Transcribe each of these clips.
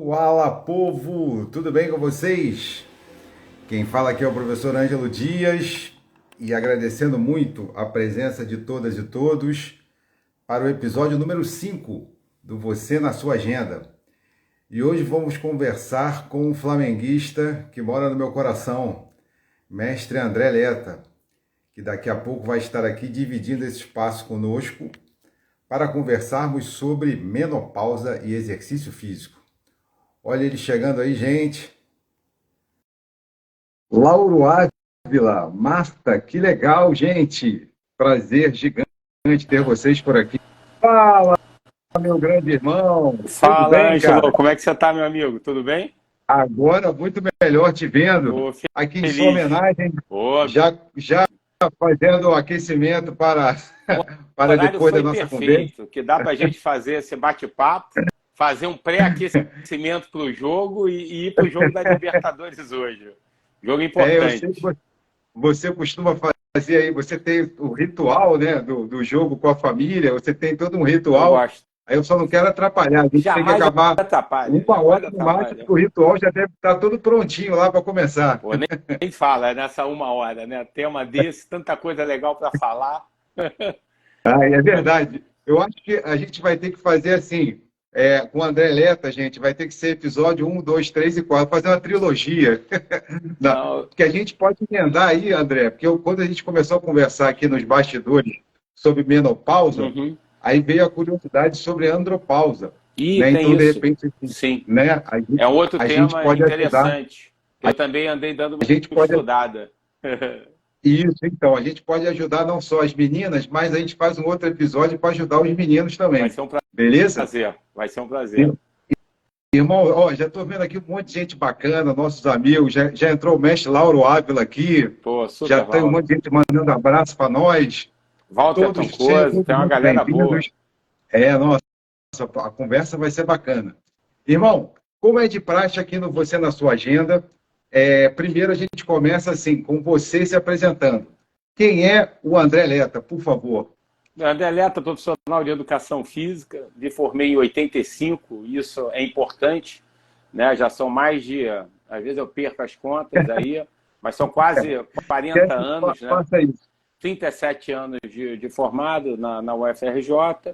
Fala, povo! Tudo bem com vocês? Quem fala aqui é o professor Ângelo Dias e agradecendo muito a presença de todas e todos para o episódio número 5 do Você na Sua Agenda. E hoje vamos conversar com um flamenguista que mora no meu coração, mestre André Leta, que daqui a pouco vai estar aqui dividindo esse espaço conosco para conversarmos sobre menopausa e exercício físico. Olha ele chegando aí, gente. Lauro Ávila, Marta, que legal, gente. Prazer gigante ter vocês por aqui. Fala, meu grande irmão. Tudo Fala, bem, Ângelo. cara? Como é que você tá, meu amigo? Tudo bem? Agora muito melhor te vendo. Tô Aqui em sua feliz. homenagem, Ô, já fazendo o aquecimento para, o para horário depois da foi nossa conversa. perfeito, que dá pra gente fazer esse bate-papo, fazer um pré-aquecimento pro jogo e ir pro jogo da Libertadores hoje. Jogo Eu sei que importante. você costuma fazer aí, você tem o ritual, né, do jogo com a família, você tem todo um Eu ritual. gosto. Aí eu só não quero atrapalhar. A gente tem que Jamais acabar atrapalha, uma jamais hora no máximo, atrapalha. porque o ritual já deve estar todo prontinho lá para começar. Pô, nem fala nessa uma hora, né? Tema desse, tanta coisa legal para falar. Ah, é verdade. Eu acho que a gente vai ter que fazer assim, com o André Leta, gente, vai ter que ser episódio um, 2, 3 e 4, fazer uma trilogia. Não, Que a gente pode emendar aí, André, porque quando a gente começou a conversar aqui nos bastidores sobre menopausa, uhum. aí veio a curiosidade sobre andropausa, E né? tem Então, de isso. repente, assim, Sim. né? É um outro A gente tema pode ajudar, interessante. Eu também andei dando a uma gente pode estudada. isso, então, a gente pode ajudar não só as meninas, mas a gente faz um outro episódio para ajudar os meninos Vai também. ser um Beleza? prazer. Vai ser um prazer. Irmão, ó, já estou vendo aqui um monte de gente bacana, nossos amigos, já entrou o mestre Lauro Ávila aqui, Pô, já super, tem um Walter. monte de gente mandando abraço para nós. Walter Todos, sejam Toncoso, todos tem uma muito galera boa. bem-vindos. Nossa, a conversa vai ser bacana. Irmão, como é de praxe aqui no Você na Sua Agenda, primeiro a gente começa assim, com você se apresentando. Quem é o André Leta, por favor? André Leta, profissional de educação física, me formei em 85, isso é importante, né? Já são mais de, às vezes eu perco as contas aí, mas são quase 40 anos, né? Faça isso. 37 anos de formado na UFRJ,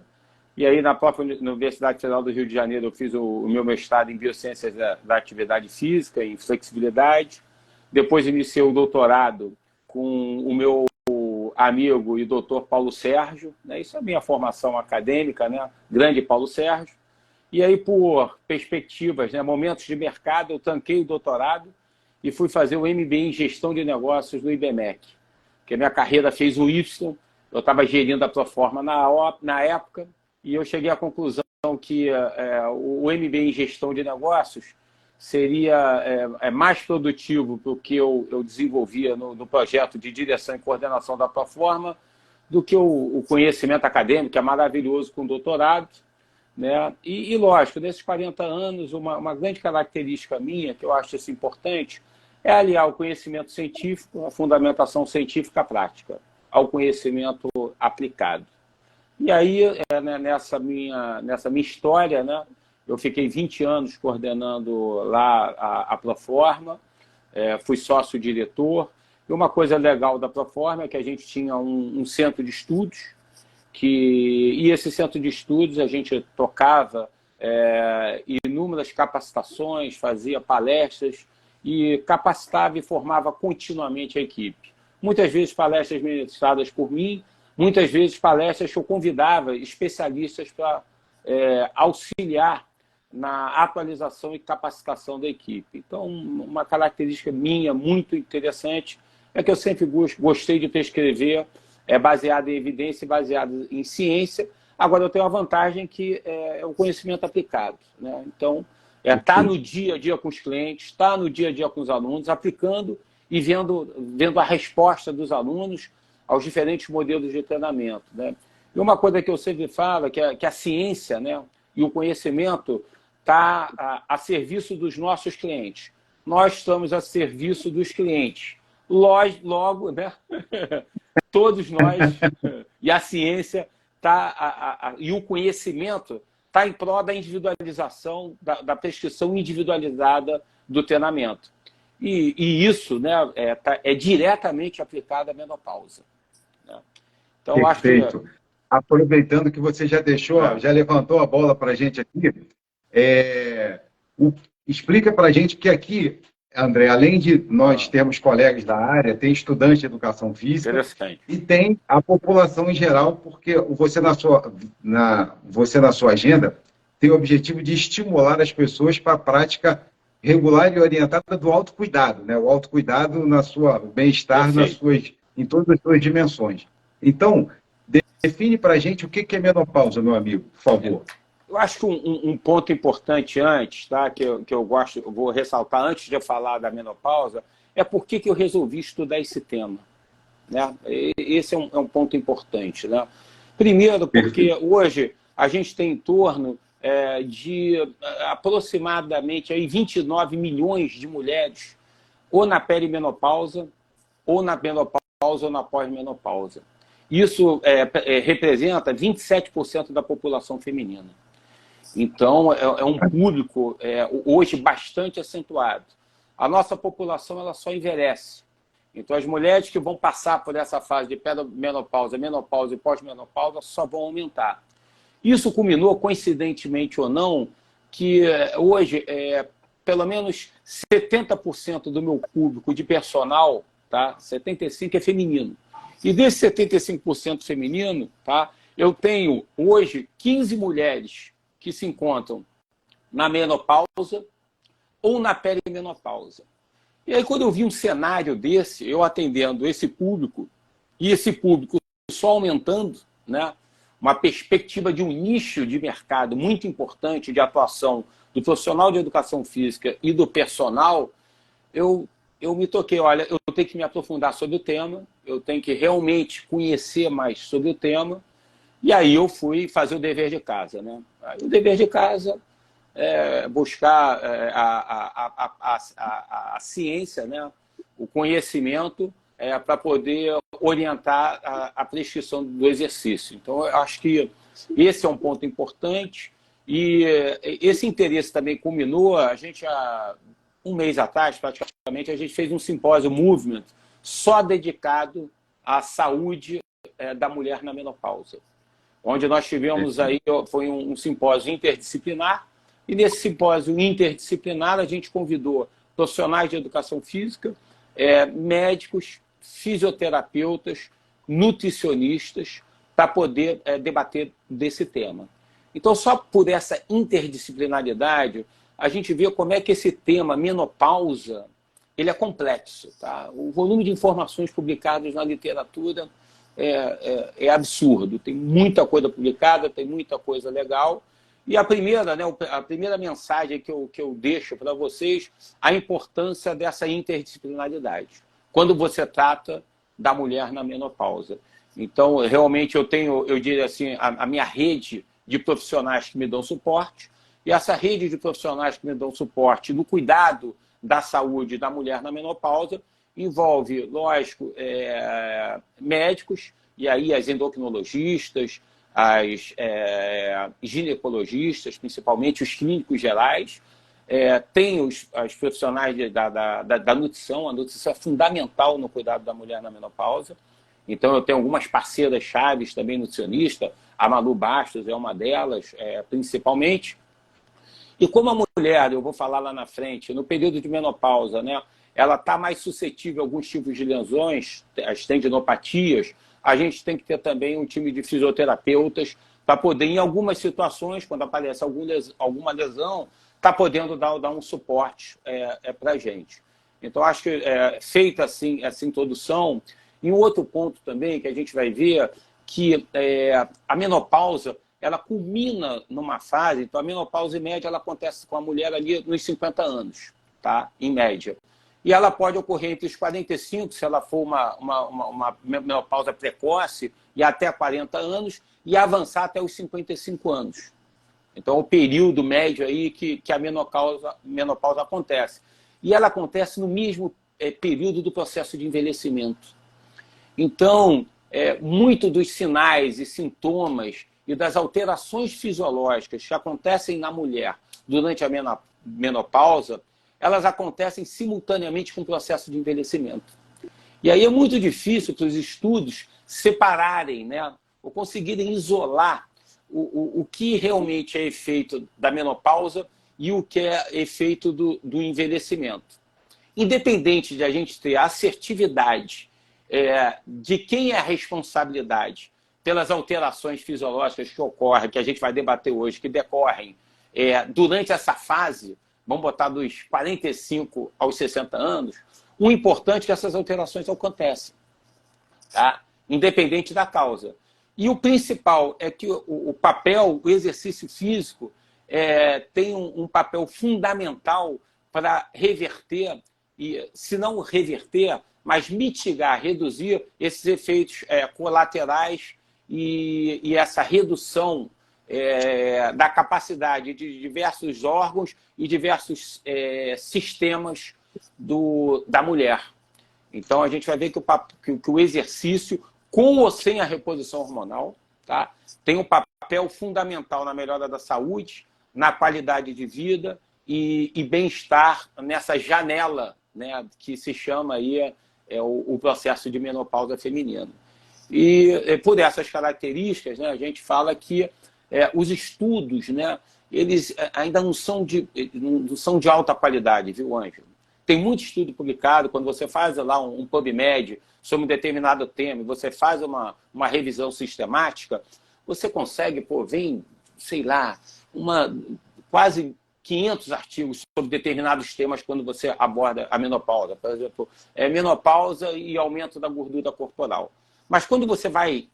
e aí na própria Universidade Federal do Rio de Janeiro eu fiz o meu mestrado em Biociências da Atividade Física, em Flexibilidade, depois iniciei o doutorado com o meu amigo e doutor Paulo Sérgio, né? Isso é a minha formação acadêmica, né? Grande Paulo Sérgio, e aí por perspectivas, né? Momentos de mercado, eu tranquei o doutorado e fui fazer o MBA em Gestão de Negócios no IBMEC, porque a minha carreira fez o Y, eu estava gerindo a Proforma na época, e eu cheguei à conclusão que o MBA em Gestão de Negócios seria mais produtivo do que eu desenvolvia no projeto de direção e coordenação da Proforma do que o conhecimento acadêmico, que é maravilhoso com doutorado, né? E lógico, nesses 40 anos, uma grande característica minha, que eu acho isso importante, é aliar o conhecimento científico, a fundamentação científica à prática, ao conhecimento aplicado. E aí, né, nessa minha história, né, eu fiquei 20 anos coordenando lá a Proforma, fui sócio-diretor, e uma coisa legal da Proforma é que a gente tinha um centro de estudos, e esse centro de estudos a gente tocava inúmeras capacitações, fazia palestras e capacitava e formava continuamente a equipe. Muitas vezes palestras ministradas por mim, muitas vezes palestras que eu convidava especialistas para auxiliar na atualização e capacitação da equipe. Então, uma característica minha muito interessante é que eu sempre gostei de escrever baseado em evidência e baseado em ciência. Agora, eu tenho a vantagem que é o conhecimento aplicado, né? Então, tá no dia a dia com os clientes, está no dia a dia com os alunos, aplicando e vendo a resposta dos alunos aos diferentes modelos de treinamento, né? E uma coisa que eu sempre falo é que a ciência, né, e o conhecimento está a serviço dos nossos clientes. Nós estamos a serviço dos clientes. Logo, né, todos nós, e a ciência e o conhecimento está em prol da individualização, da prescrição individualizada do treinamento. E isso, né, é diretamente aplicado à menopausa. Né? Então, Perfeito. acho que... Aproveitando que você já deixou, já levantou a bola para a gente aqui, explica para a gente que aqui, André, além de nós termos colegas da área, tem estudantes de educação física e tem a população em geral, porque você na sua agenda tem o objetivo de estimular as pessoas para a prática regular e orientada do autocuidado, né? O autocuidado na sua bem-estar, em todas as suas dimensões. Então, define para a gente o que é menopausa, meu amigo, por favor. Eu acho que um ponto importante antes, tá, que eu vou ressaltar antes de eu falar da menopausa, é por que eu resolvi estudar esse tema. Né? Esse é um ponto importante. Né? Primeiro, porque hoje a gente tem em torno de aproximadamente aí 29 milhões de mulheres ou na perimenopausa, ou na menopausa, ou na pós-menopausa. Isso representa 27% da população feminina. Então, é um público hoje bastante acentuado. A nossa população ela só envelhece. Então, as mulheres que vão passar por essa fase de menopausa, menopausa e pós-menopausa só vão aumentar. Isso culminou, coincidentemente ou não, que hoje, pelo menos 70% do meu público de personal, tá? 75% é feminino. E desse 75% feminino, tá? Eu tenho hoje 15 mulheres que se encontram na menopausa ou na perimenopausa. E aí, quando eu vi um cenário desse, eu atendendo esse público, e esse público só aumentando, né? Uma perspectiva de um nicho de mercado muito importante de atuação do profissional de educação física e do personal, eu me toquei, olha, eu tenho que me aprofundar sobre o tema, eu tenho que realmente conhecer mais sobre o tema, e aí eu fui fazer o dever de casa. Né? Aí, o dever de casa é buscar a ciência, né? O conhecimento para poder orientar a prescrição do exercício. Então, eu acho que esse é um ponto importante, e esse interesse também culminou, a gente há um mês atrás, praticamente, a gente fez um simpósio Movement só dedicado à saúde da mulher na menopausa, onde nós tivemos aí, foi um simpósio interdisciplinar, e nesse simpósio interdisciplinar a gente convidou profissionais de educação física, médicos, fisioterapeutas, nutricionistas, para poder debater desse tema. Então, só por essa interdisciplinaridade, a gente vê como é que esse tema menopausa ele é complexo. Tá? O volume de informações publicadas na literatura é absurdo. Tem muita coisa publicada, tem muita coisa legal. E a primeira mensagem que eu deixo para vocês, a importância dessa interdisciplinaridade, quando você trata da mulher na menopausa. Então, realmente, eu diria assim, a minha rede de profissionais que me dão suporte, e essa rede de profissionais que me dão suporte no cuidado da saúde da mulher na menopausa envolve, lógico, médicos, e aí as endocrinologistas, as ginecologistas, principalmente os clínicos gerais, tem os profissionais da nutrição. A nutrição é fundamental no cuidado da mulher na menopausa. Então, eu tenho algumas parceiras chaves também nutricionistas, a Malu Bastos é uma delas, principalmente. E como a mulher, eu vou falar lá na frente, no período de menopausa, né, ela está mais suscetível a alguns tipos de lesões, as tendinopatias, a gente tem que ter também um time de fisioterapeutas para poder, em algumas situações, quando aparece alguma lesão, tá podendo dar um suporte para a gente. Então, acho que feita assim, essa introdução, e um outro ponto também que a gente vai ver, que a menopausa, ela culmina numa fase, então a menopausa em média ela acontece com a mulher ali nos 50 anos, tá? Em média. E ela pode ocorrer entre os 45, se ela for uma menopausa precoce, e até 40 anos, e avançar até os 55 anos. Então, é o período médio aí que a menopausa acontece. E ela acontece no mesmo período do processo de envelhecimento. Então, muito dos sinais e sintomas e das alterações fisiológicas que acontecem na mulher durante a menopausa, elas acontecem simultaneamente com o processo de envelhecimento. E aí é muito difícil para os estudos separarem, né, ou conseguirem isolar o que realmente é efeito da menopausa e o que é efeito do envelhecimento. Independente de a gente ter a assertividade de quem é a responsabilidade pelas alterações fisiológicas que ocorrem, que a gente vai debater hoje, que decorrem durante essa fase, vamos botar dos 45 aos 60 anos, o importante é que essas alterações acontecem, tá? Independente da causa. E o principal é que o papel, o exercício físico, tem um papel fundamental para reverter, e se não reverter, mas mitigar, reduzir esses efeitos colaterais e essa redução da capacidade de diversos órgãos e diversos sistemas da mulher. Então, a gente vai ver que o exercício, com ou sem a reposição hormonal, tá, tem um papel fundamental na melhora da saúde, na qualidade de vida e bem-estar nessa janela, né, que se chama aí o processo de menopausa feminina. E por essas características, né, a gente fala que os estudos, né, eles ainda não são de alta qualidade, viu, Ângelo? Tem muito estudo publicado, quando você faz lá um PubMed sobre um determinado tema, e você faz uma revisão sistemática, você consegue, vem, sei lá, quase 500 artigos sobre determinados temas quando você aborda a menopausa. Por exemplo, menopausa e aumento da gordura corporal. Mas quando você vai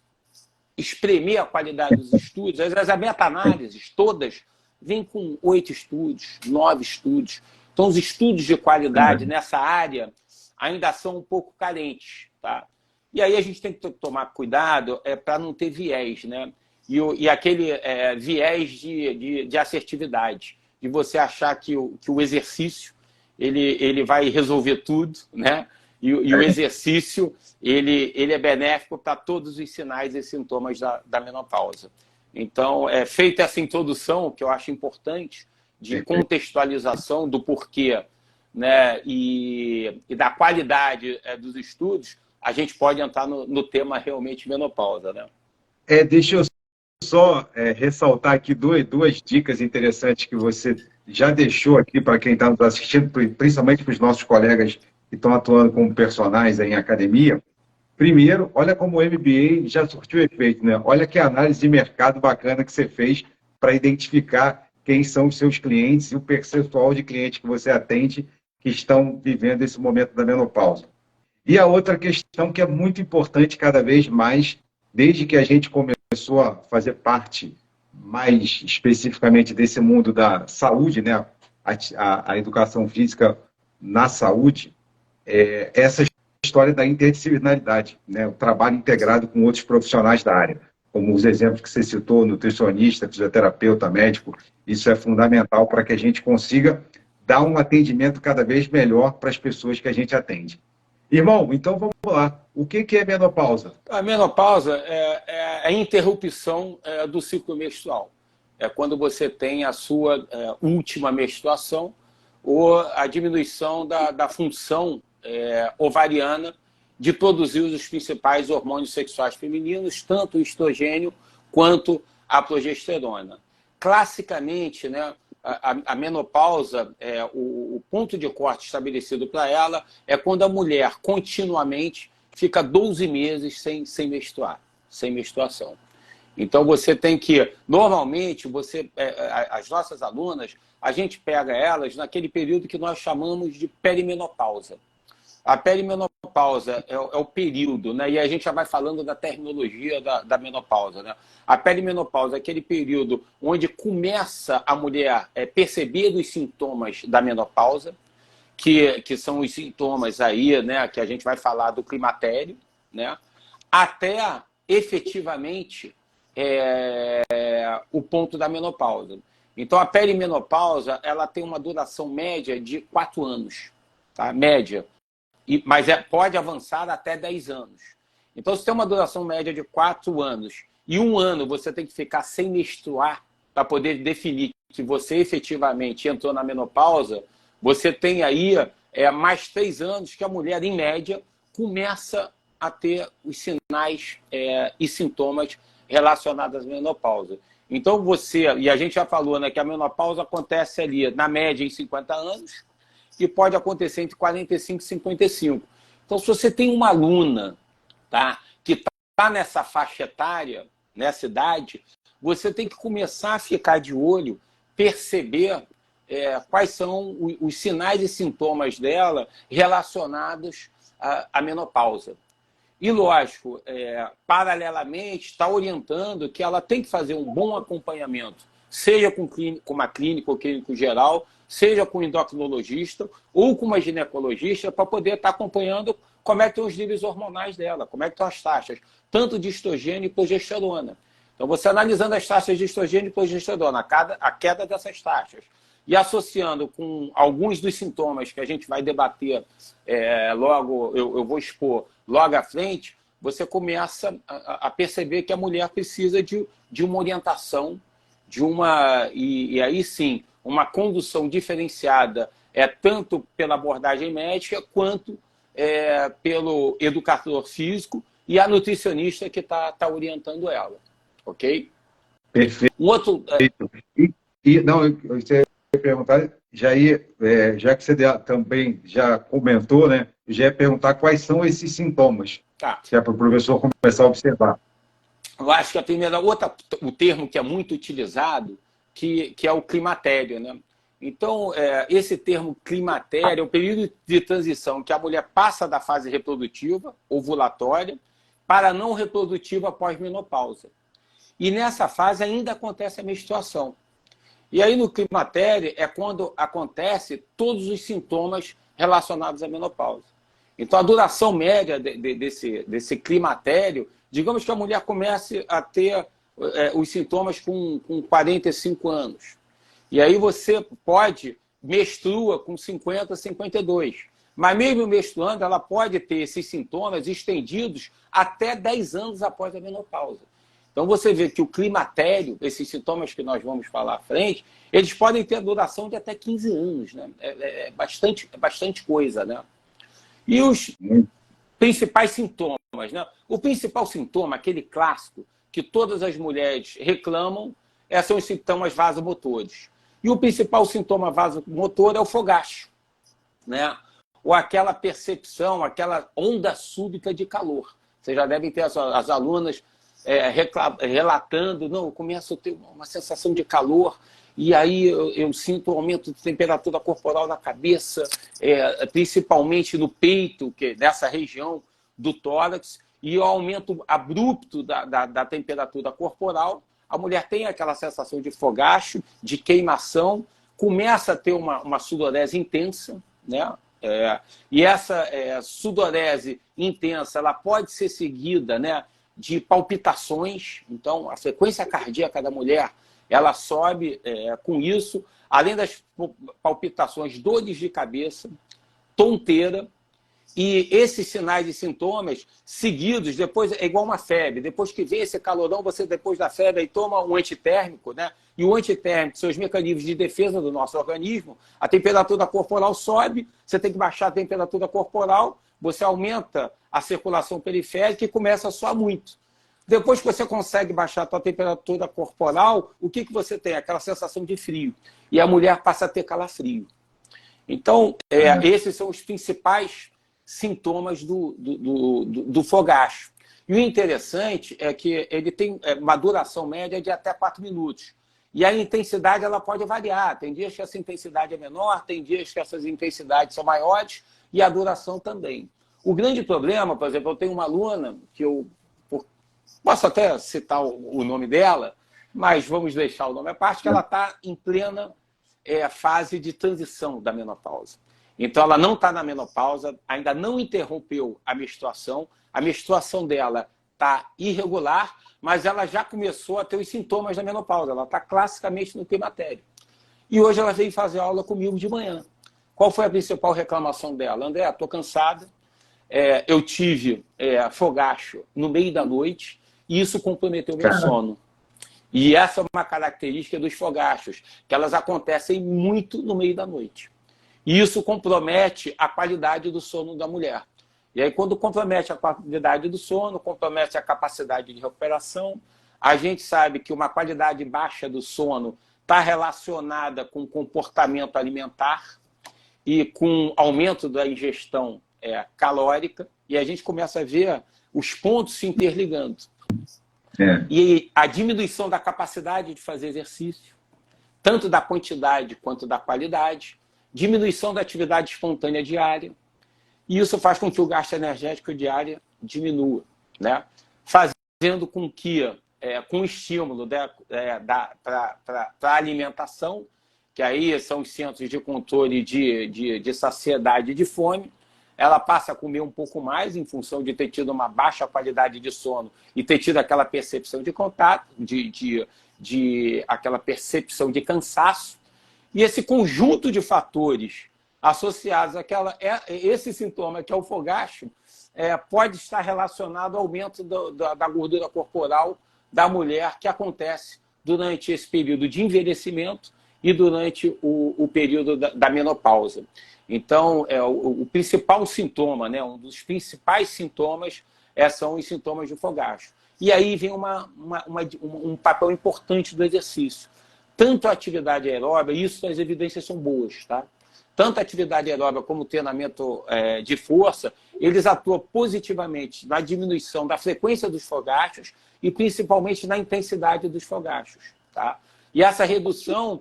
espremer a qualidade dos estudos, as meta-análises todas vêm com 8 estudos, 9 estudos. Então, os estudos de qualidade nessa área ainda são um pouco carentes, tá? E aí a gente tem que tomar cuidado para não ter viés, né? E aquele viés de assertividade, de você achar que o exercício ele vai resolver tudo, né? E o exercício ele é benéfico para todos os sinais e sintomas da menopausa. Então, feita essa introdução, que eu acho importante, de contextualização do porquê, né, e da qualidade dos estudos, a gente pode entrar no tema realmente menopausa, né? Deixa eu só ressaltar aqui duas dicas interessantes que você já deixou aqui para quem está nos assistindo, principalmente para os nossos colegas que estão atuando como personagens em academia. Primeiro, olha como o MBA já surtiu efeito, né? Olha que análise de mercado bacana que você fez para identificar quem são os seus clientes e o percentual de clientes que você atende que estão vivendo esse momento da menopausa. E a outra questão que é muito importante cada vez mais, desde que a gente começou a fazer parte mais especificamente desse mundo da saúde, né? A educação física na saúde, essa história da interdisciplinaridade, né? O trabalho integrado com outros profissionais da área, como os exemplos que você citou, nutricionista, fisioterapeuta, médico. Isso é fundamental para que a gente consiga dar um atendimento cada vez melhor para as pessoas que a gente atende. Irmão, então vamos lá. O que é menopausa? A menopausa é a interrupção do ciclo menstrual. É quando você tem a sua última menstruação ou a diminuição da função ovariana de produzir os principais hormônios sexuais femininos, tanto o estrogênio quanto a progesterona. Classicamente, né, a menopausa, o ponto de corte estabelecido para ela é quando a mulher continuamente fica 12 meses sem menstruar, sem menstruação. Então, você tem que, normalmente, as nossas alunas, a gente pega elas naquele período que nós chamamos de perimenopausa. A perimenopausa é o período, né? E a gente já vai falando da terminologia da menopausa, né? A perimenopausa é aquele período onde começa a mulher perceber os sintomas da menopausa, que são os sintomas aí, né? Que a gente vai falar do climatério, né? Até efetivamente o ponto da menopausa. Então, a perimenopausa ela tem uma duração média de 4 anos, tá? Média. Mas pode avançar até 10 anos. Então, se tem uma duração média de 4 anos e 1 ano você tem que ficar sem menstruar para poder definir que você efetivamente entrou na menopausa, você tem aí mais 3 anos que a mulher, em média, começa a ter os sinais e sintomas relacionados à menopausa. Então e a gente já falou, né, que a menopausa acontece ali, na média, em 50 anos, e pode acontecer entre 45 e 55. Então, se você tem uma aluna, tá, que está nessa faixa etária, nessa idade, você tem que começar a ficar de olho, perceber quais são os sinais e sintomas dela relacionados à menopausa. E, lógico, paralelamente, está orientando que ela tem que fazer um bom acompanhamento, seja com uma clínica ou clínico geral, seja com um endocrinologista ou com uma ginecologista, para poder estar acompanhando como é que estão os níveis hormonais dela, como é que estão as taxas, tanto de estrogênio e progesterona. Então, você analisando as taxas de estrogênio e progesterona, a queda dessas taxas, e associando com alguns dos sintomas que a gente vai debater logo, eu vou expor logo à frente, você começa a perceber que a mulher precisa de uma orientação, e aí sim, uma condução diferenciada, tanto pela abordagem médica, quanto pelo educador físico e a nutricionista que está orientando ela. Ok? Perfeito. Um outro... Não, você ia perguntar, já que você também já comentou, né? Já ia perguntar quais são esses sintomas, Tá. que é para o professor começar a observar. Eu acho que a primeira, o termo que é muito utilizado, que é o climatério, né? Então, esse termo climatério é o período de transição que a mulher passa da fase reprodutiva, ovulatória, para a não reprodutiva pós-menopausa. E nessa fase ainda acontece a menstruação. E aí no climatério é quando acontece todos os sintomas relacionados à menopausa. Então a duração média desse climatério, digamos que a mulher comece a ter os sintomas com 45 anos. E aí você menstrua com 50, 52. Mas mesmo menstruando, ela pode ter esses sintomas estendidos até 10 anos após a menopausa. Então você vê que o climatério, esses sintomas que nós vamos falar à frente, eles podem ter a duração de até 15 anos, né? É bastante coisa, né? E os principais sintomas, né? O principal sintoma, aquele clássico, que todas as mulheres reclamam, são os sintomas vasomotores. E o principal sintoma vasomotor é o fogacho, né? Ou aquela percepção, aquela onda súbita de calor. Vocês já devem ter as alunas relatando, não, eu começo a ter uma sensação de calor, e aí eu sinto um aumento de temperatura corporal na cabeça, principalmente no peito, que é nessa região do tórax, e o aumento abrupto da temperatura corporal. A mulher tem aquela sensação de fogacho, de queimação, começa a ter uma sudorese intensa, né? E essa sudorese intensa, ela pode ser seguida, né, de palpitações. Então, a frequência cardíaca da mulher, ela sobe com isso, além das palpitações, dores de cabeça, tonteira, e esses sinais e sintomas seguidos, depois é igual uma febre. Depois que vem esse calorão, você depois da febre aí toma um antitérmico, né? E o antitérmico são os mecanismos de defesa do nosso organismo. A temperatura corporal sobe, você tem que baixar a temperatura corporal, você aumenta a circulação periférica e começa a suar muito. Depois que você consegue baixar a sua temperatura corporal, o que você tem? Aquela sensação de frio. E a mulher passa a ter calafrio. Então, esses são os principais sintomas do fogacho. E o interessante é que ele tem uma duração média de até 4 minutos. E a intensidade ela pode variar. Tem dias que essa intensidade é menor, tem dias que essas intensidades são maiores, e a duração também. O grande problema, por exemplo, eu tenho uma aluna que eu posso até citar o nome dela, mas vamos deixar o nome à parte, que ela está em plena fase de transição da menopausa. Então, ela não está na menopausa, ainda não interrompeu a menstruação dela está irregular, mas ela já começou a ter os sintomas da menopausa, ela está classicamente no climatério. E hoje ela veio fazer aula comigo de manhã. Qual foi a principal reclamação dela? André, estou cansada, eu tive fogacho no meio da noite, e isso comprometeu o meu Cara, sono. E essa é uma característica dos fogachos, que elas acontecem muito no meio da noite. E isso compromete a qualidade do sono da mulher. E aí, quando compromete a qualidade do sono, compromete a capacidade de recuperação, a gente sabe que uma qualidade baixa do sono está relacionada com comportamento alimentar e com aumento da ingestão calórica, e a gente começa a ver os pontos se interligando. é, E a diminuição da capacidade de fazer exercício, tanto da quantidade quanto da qualidade, diminuição da atividade espontânea diária, e isso faz com que o gasto energético diário diminua, né? Fazendo com que, com estímulo para a alimentação, que aí são os centros de controle de saciedade e de fome, ela passa a comer um pouco mais em função de ter tido uma baixa qualidade de sono e ter tido aquela percepção de contato, aquela percepção de cansaço. E esse conjunto de fatores associados esse sintoma, que é o fogacho, pode estar relacionado ao aumento da gordura corporal da mulher, que acontece durante esse período de envelhecimento e durante o período da menopausa. Então, o principal sintoma, né, um dos principais sintomas são os sintomas de fogacho. E aí vem um papel importante do exercício. Tanto a atividade aeróbica, isso as evidências são boas, tá? Tanto a atividade aeróbica como o treinamento de força, eles atuam positivamente na diminuição da frequência dos fogachos e principalmente na intensidade dos fogachos, tá? E essa redução,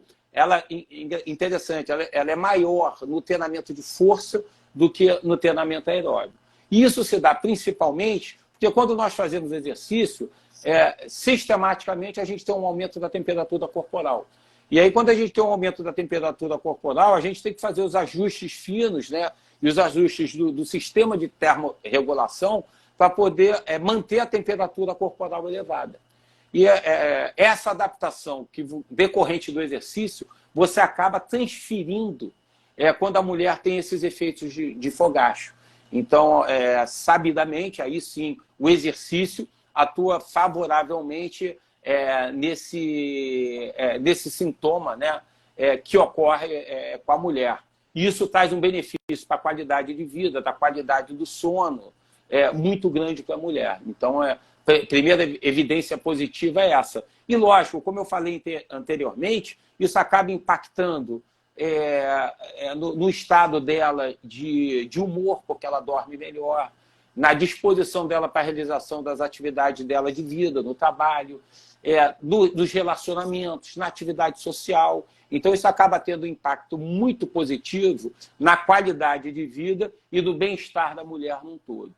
interessante, ela é maior no treinamento de força do que no treinamento aeróbico. E isso se dá principalmente porque quando nós fazemos exercício, sistematicamente a gente tem um aumento da temperatura corporal. E aí, quando a gente tem um aumento da temperatura corporal, a gente tem que fazer os ajustes finos, né? E os ajustes do sistema de termorregulação para poder manter a temperatura corporal elevada. E essa adaptação decorrente do exercício, você acaba transferindo quando a mulher tem esses efeitos de fogacho. Então, sabidamente, aí sim, o exercício atua favoravelmente nesse sintoma, né, que ocorre com a mulher. Isso traz um benefício para a qualidade de vida, da qualidade do sono, muito grande para a mulher. Então, a primeira evidência positiva é essa. E, lógico, como eu falei anteriormente, isso acaba impactando no estado dela de humor, porque ela dorme melhor, na disposição dela para a realização das atividades dela de vida, no trabalho, nos relacionamentos, na atividade social. Então, isso acaba tendo um impacto muito positivo na qualidade de vida e no bem-estar da mulher num todo.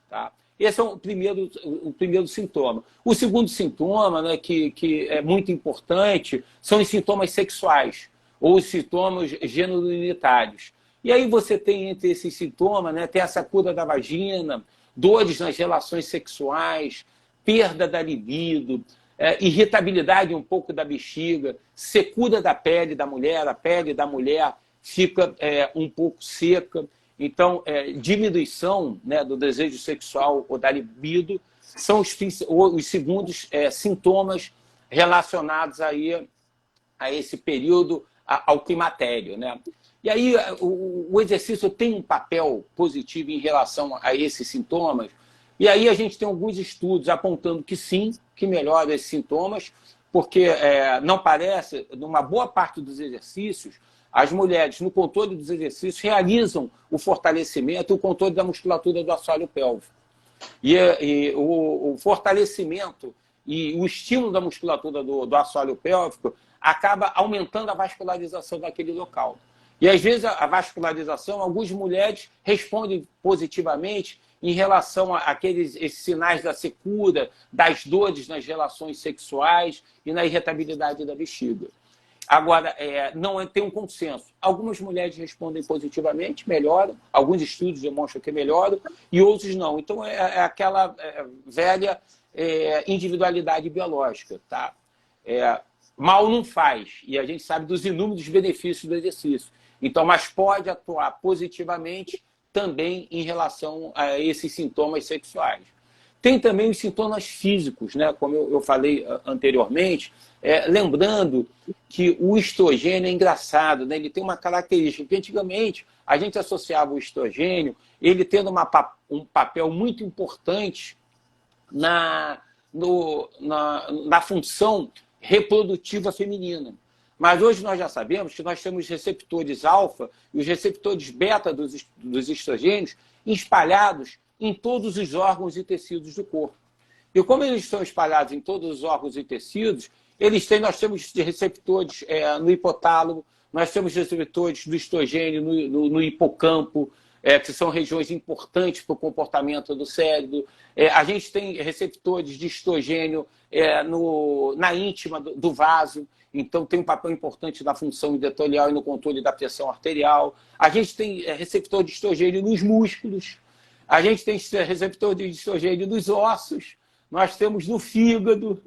Tá? Esse é o primeiro sintoma. O segundo sintoma, né, que é muito importante, são os sintomas sexuais, ou os sintomas genituritários. E aí você tem entre esses sintomas, né, tem a secura da vagina, dores nas relações sexuais, perda da libido, irritabilidade um pouco da bexiga, secura da pele da mulher, a pele da mulher fica um pouco seca. Então, diminuição, né, do desejo sexual ou da libido são os segundos sintomas relacionados aí a esse período, ao climatério, né? E aí o exercício tem um papel positivo em relação a esses sintomas, e aí a gente tem alguns estudos apontando que sim, que melhora esses sintomas, porque não parece, numa boa parte dos exercícios, as mulheres, no controle dos exercícios, realizam o fortalecimento e o controle da musculatura do assoalho pélvico. E o fortalecimento e o estímulo da musculatura do assoalho pélvico acaba aumentando a vascularização daquele local. E, às vezes, a vascularização, algumas mulheres respondem positivamente em relação esses sinais da secura, das dores nas relações sexuais e na irritabilidade da bexiga. Agora, não tem um consenso. Algumas mulheres respondem positivamente, melhoram, alguns estudos demonstram que melhoram, e outros não. Então, aquela velha individualidade biológica. Tá? Mal não faz, e a gente sabe dos inúmeros benefícios do exercício. Então, mas pode atuar positivamente também em relação a esses sintomas sexuais. Tem também os sintomas físicos, né? Como eu falei anteriormente, lembrando que o estrogênio é engraçado, né? Ele tem uma característica que antigamente a gente associava o estrogênio, ele tendo um papel muito importante na função reprodutiva feminina. Mas hoje nós já sabemos que nós temos receptores alfa e os receptores beta dos estrogênios espalhados em todos os órgãos e tecidos do corpo. E como eles estão espalhados em todos os órgãos e tecidos, nós temos receptores no hipotálamo, nós temos receptores do estrogênio no hipocampo, que são regiões importantes para o comportamento do cérebro. A gente tem receptores de estrogênio na íntima do vaso, então tem um papel importante na função endotelial e no controle da pressão arterial. A gente tem receptor de estrogênio nos músculos, a gente tem receptor de estrogênio nos ossos, nós temos no fígado,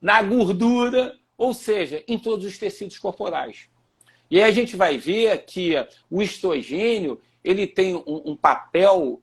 na gordura, ou seja, em todos os tecidos corporais. E aí a gente vai ver que o estrogênio ele tem um papel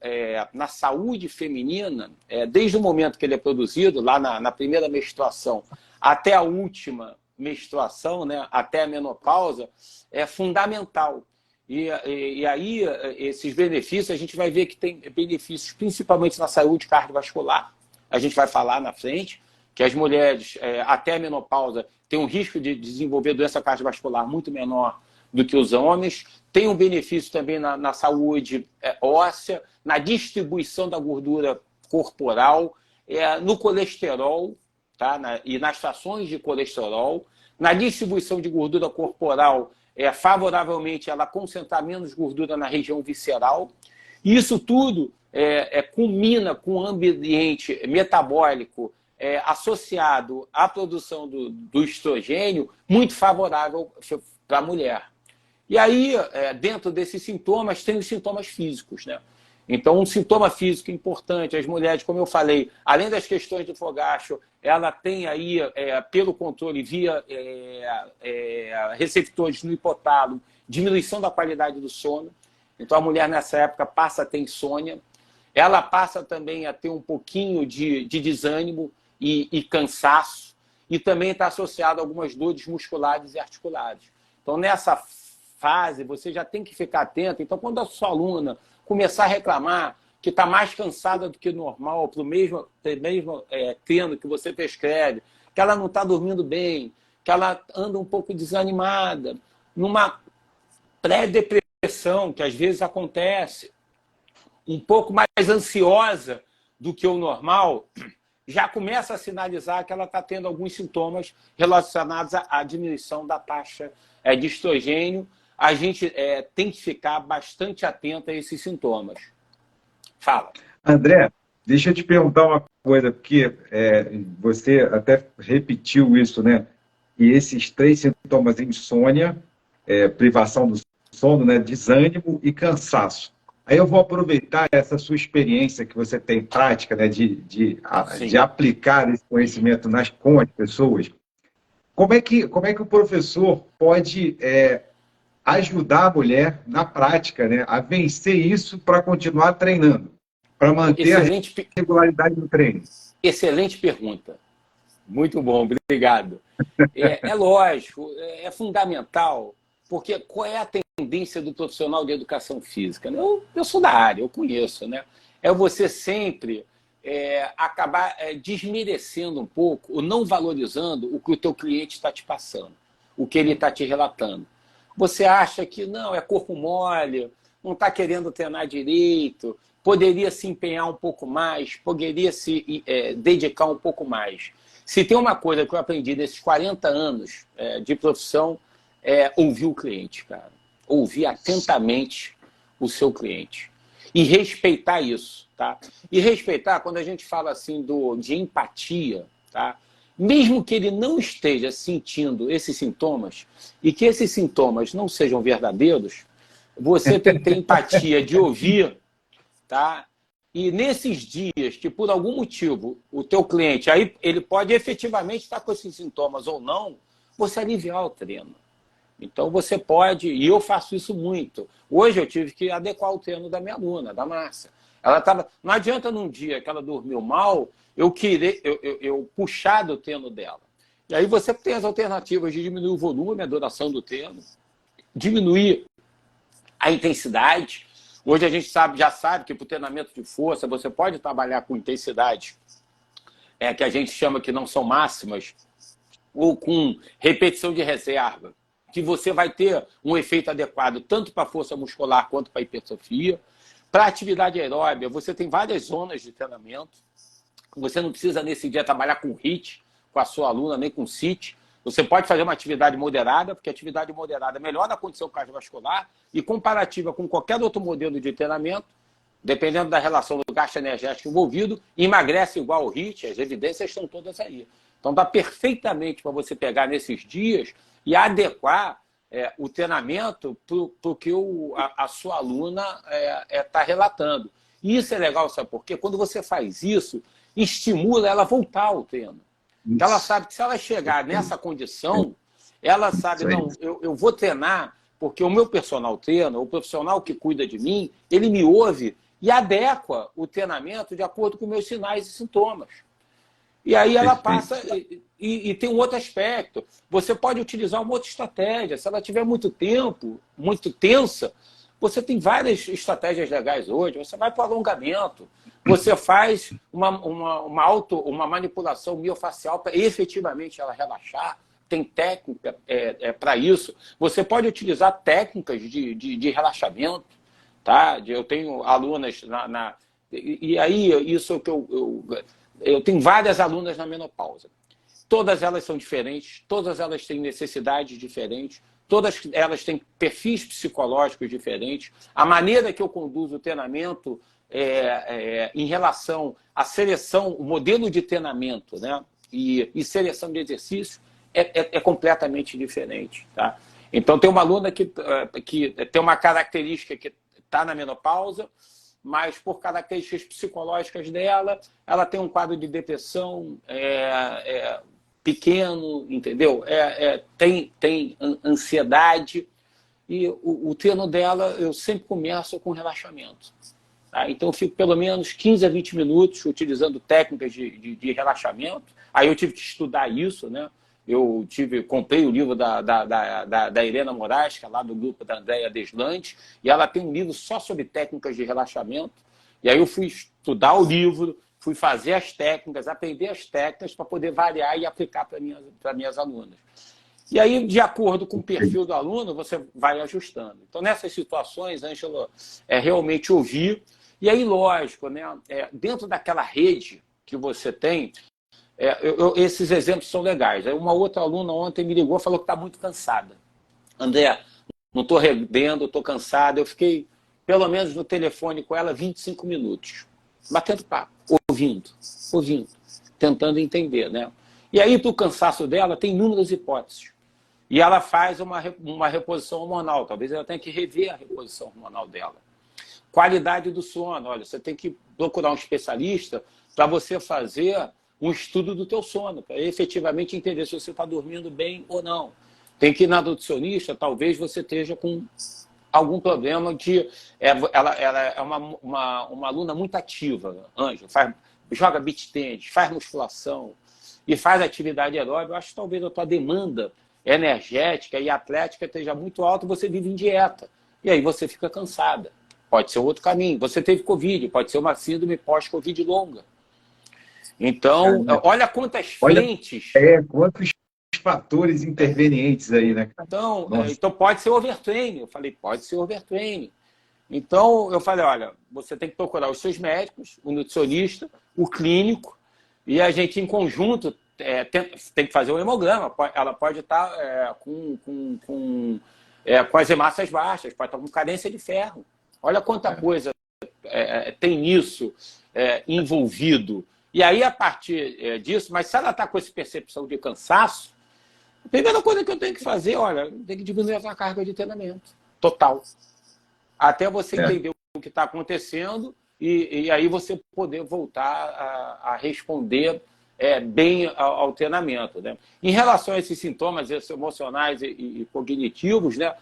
na saúde feminina, desde o momento que ele é produzido, lá na primeira menstruação, até a última menstruação, né, até a menopausa, é fundamental. E aí, esses benefícios, a gente vai ver que tem benefícios principalmente na saúde cardiovascular. A gente vai falar na frente que as mulheres, até a menopausa, têm um risco de desenvolver doença cardiovascular muito menor do que os homens. Tem um benefício também na saúde óssea, na distribuição da gordura corporal, no colesterol, tá? E nas frações de colesterol, na distribuição de gordura corporal, favoravelmente ela concentrar menos gordura na região visceral. E isso tudo culmina com um ambiente metabólico associado à produção do estrogênio muito favorável para a mulher. E aí, dentro desses sintomas, tem os sintomas físicos, né? Então, um sintoma físico importante, as mulheres, como eu falei, além das questões do fogacho, ela tem aí, pelo controle via receptores no hipotálamo, diminuição da qualidade do sono. Então, a mulher, nessa época, passa a ter insônia. Ela passa também a ter um pouquinho de desânimo e cansaço. E também está associado a algumas dores musculares e articulares. Então, nessa fase, você já tem que ficar atento. Então, quando a sua aluna começar a reclamar que está mais cansada do que normal, para o mesmo treino que você prescreve, que ela não está dormindo bem, que ela anda um pouco desanimada, numa pré-depressão, que às vezes acontece, um pouco mais ansiosa do que o normal, já começa a sinalizar que ela está tendo alguns sintomas relacionados à diminuição da taxa de estrogênio. A gente tem que ficar bastante atento a esses sintomas. Fala. André, deixa eu te perguntar uma coisa, porque você até repetiu isso, né? E esses 3 sintomas, insônia, privação do sono, né? Desânimo e cansaço. Aí eu vou aproveitar essa sua experiência que você tem prática, né? De aplicar esse conhecimento com as pessoas. Como é que o professor pode ajudar a mulher na prática, né, a vencer isso para continuar treinando, para manter a regularidade do treino? Excelente pergunta. Muito bom, obrigado. Lógico, é fundamental, porque qual é a tendência do profissional de educação física? Eu sou da área, eu conheço, né? É você sempre acabar desmerecendo um pouco, ou não valorizando o que o teu cliente está te passando, o que ele está te relatando. Você acha que não, é corpo mole, não está querendo treinar direito, poderia se empenhar um pouco mais, poderia se dedicar um pouco mais. Se tem uma coisa que eu aprendi nesses 40 anos de profissão, é ouvir o cliente, cara. Ouvir atentamente o seu cliente. E respeitar isso, tá? E respeitar, quando a gente fala assim de empatia, tá? Mesmo que ele não esteja sentindo esses sintomas e que esses sintomas não sejam verdadeiros, você tem que ter empatia de ouvir, tá? E nesses dias que, por algum motivo, o teu cliente, aí ele pode efetivamente estar com esses sintomas ou não, você aliviar o treino. Então você pode, e eu faço isso muito. Hoje eu tive que adequar o treino da minha aluna, da Márcia. Não adianta num dia que ela dormiu mal, eu puxar do teno dela. E aí você tem as alternativas de diminuir o volume, a duração do teno, diminuir a intensidade. Hoje a gente já sabe que para o treinamento de força você pode trabalhar com intensidade que a gente chama que não são máximas, ou com repetição de reserva, que você vai ter um efeito adequado tanto para a força muscular quanto para a hipertrofia. Para a atividade aeróbia, você tem várias zonas de treinamento. Você não precisa, nesse dia, trabalhar com HIIT, com a sua aluna, nem com CIT. Você pode fazer uma atividade moderada, porque a atividade moderada melhora a condição cardiovascular e comparativa com qualquer outro modelo de treinamento, dependendo da relação do gasto energético envolvido, emagrece igual ao HIIT, as evidências estão todas aí. Então, dá perfeitamente para você pegar nesses dias e adequar o treinamento para o que a sua aluna está relatando. E isso é legal, sabe por quê? Quando você faz isso, estimula ela a voltar ao treino. Então, ela sabe que se ela chegar nessa condição, ela sabe, não, eu vou treinar porque o meu personal trainer, o profissional que cuida de mim, ele me ouve e adequa o treinamento de acordo com meus sinais e sintomas. E aí ela passa... E tem um outro aspecto. Você pode utilizar uma outra estratégia. Se ela tiver muito tempo, muito tensa, você tem várias estratégias legais hoje. Você vai para o alongamento, você faz uma manipulação miofacial para efetivamente ela relaxar. Tem técnica para isso. Você pode utilizar técnicas de relaxamento. Tá? Eu tenho alunas e aí isso é o que eu tenho várias alunas na menopausa. Todas elas são diferentes, todas elas têm necessidades diferentes, todas elas têm perfis psicológicos diferentes. A maneira que eu conduzo o treinamento em relação à seleção, o modelo de treinamento, né, e seleção de exercício é completamente diferente. Tá? Então, tem uma aluna que tem uma característica que está na menopausa, mas por características psicológicas dela, ela tem um quadro de depressão pequeno, entendeu? Tem ansiedade, e o treino dela eu sempre começo com relaxamento. Tá? Então eu fico pelo menos 15 a 20 minutos utilizando técnicas de relaxamento. Aí eu tive que estudar isso, né? Comprei o livro da Helena Moraes, que é lá do grupo da Andréa Deslandes, e ela tem um livro só sobre técnicas de relaxamento. E aí eu fui estudar o livro, fui fazer as técnicas, aprender as técnicas para poder variar e aplicar para minhas alunas. E aí, de acordo com o perfil do aluno, você vai ajustando. Então, nessas situações, Ângelo, é realmente ouvir. E aí, lógico, né, dentro daquela rede que você tem, esses exemplos são legais. Aí uma outra aluna ontem me ligou e falou que está muito cansada. André, não estou rendendo, estou cansada. Eu fiquei, pelo menos, no telefone com ela 25 minutos, batendo papo, ouvindo, tentando entender. Né? E aí, para o cansaço dela, tem inúmeras hipóteses. E ela faz uma reposição hormonal. Talvez ela tenha que rever a reposição hormonal dela. Qualidade do sono. Olha, você tem que procurar um especialista para você fazer um estudo do teu sono, para efetivamente entender se você está dormindo bem ou não. Tem que ir na nutricionista, talvez você esteja com algum problema de... Ela é uma aluna muito ativa, Ângelo, joga beach tennis, faz musculação e faz atividade aeróbica. Eu acho que talvez a tua demanda energética e atlética esteja muito alta, você vive em dieta. E aí você fica cansada. Pode ser outro caminho. Você teve Covid, pode ser uma síndrome pós-Covid longa. Então, olha quantas frentes... Quantos fatores intervenientes aí, né? Então pode ser overtraining. Eu falei, pode ser overtraining. Então, eu falei, olha, você tem que procurar os seus médicos, o nutricionista, o clínico, e a gente, em conjunto, tem que fazer um hemograma. Ela pode estar com as hemácias baixas, pode estar com carência de ferro. Olha quanta coisa tem nisso envolvido. E aí, a partir disso, mas se ela está com essa percepção de cansaço, a primeira coisa que eu tenho que fazer, olha, tem que diminuir a sua carga de treinamento total. Até você entender o que está acontecendo e aí você poder voltar a responder bem ao treinamento. Né? Em relação a esses sintomas emocionais e cognitivos, né,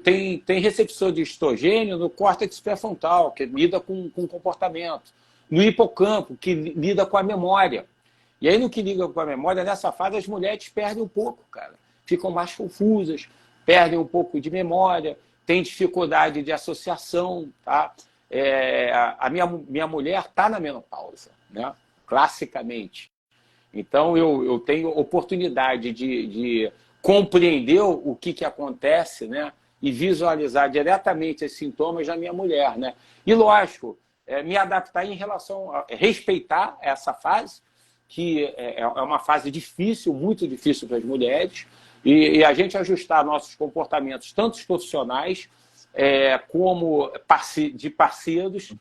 Tem receptor de estrogênio no córtex pré-frontal, que lida com comportamento. No hipocampo, que lida com a memória. E aí, no que liga com a memória, nessa fase, as mulheres perdem um pouco, cara. Ficam mais confusas, perdem um pouco de memória, têm dificuldade de associação, tá? A minha mulher está na menopausa, né? Classicamente. Então, eu tenho oportunidade de compreender o que acontece, né? E visualizar diretamente esses sintomas da minha mulher, né? E, lógico, me adaptar em relação a respeitar essa fase, que é uma fase difícil, muito difícil para as mulheres, e a gente ajustar nossos comportamentos, tanto os profissionais, como de parceiros,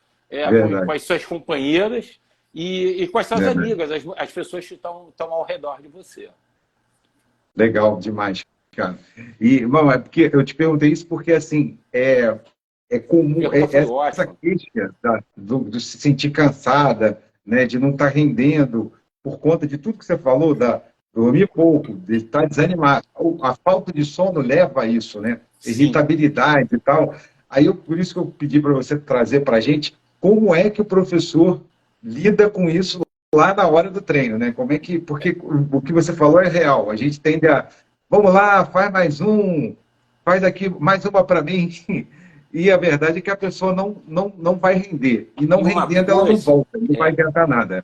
com as suas companheiras e com as suas amigas, as pessoas que estão ao redor de você. Legal demais, cara. E, é porque eu te perguntei isso porque, assim, é comum essa queixa de se sentir cansada, né, de não estar rendendo, por conta de tudo que você falou, dormir pouco, de estar desanimado. A falta de sono leva a isso, né? Irritabilidade e tal. Aí, por isso que eu pedi para você trazer para a gente como é que o professor lida com isso lá na hora do treino, né? Como é que... Porque o que você falou é real. A gente tende a... Vamos lá, faz mais um, faz aqui mais uma para mim. E a verdade é que a pessoa não vai render. E não rendendo, ela não volta, não vai adiantar nada.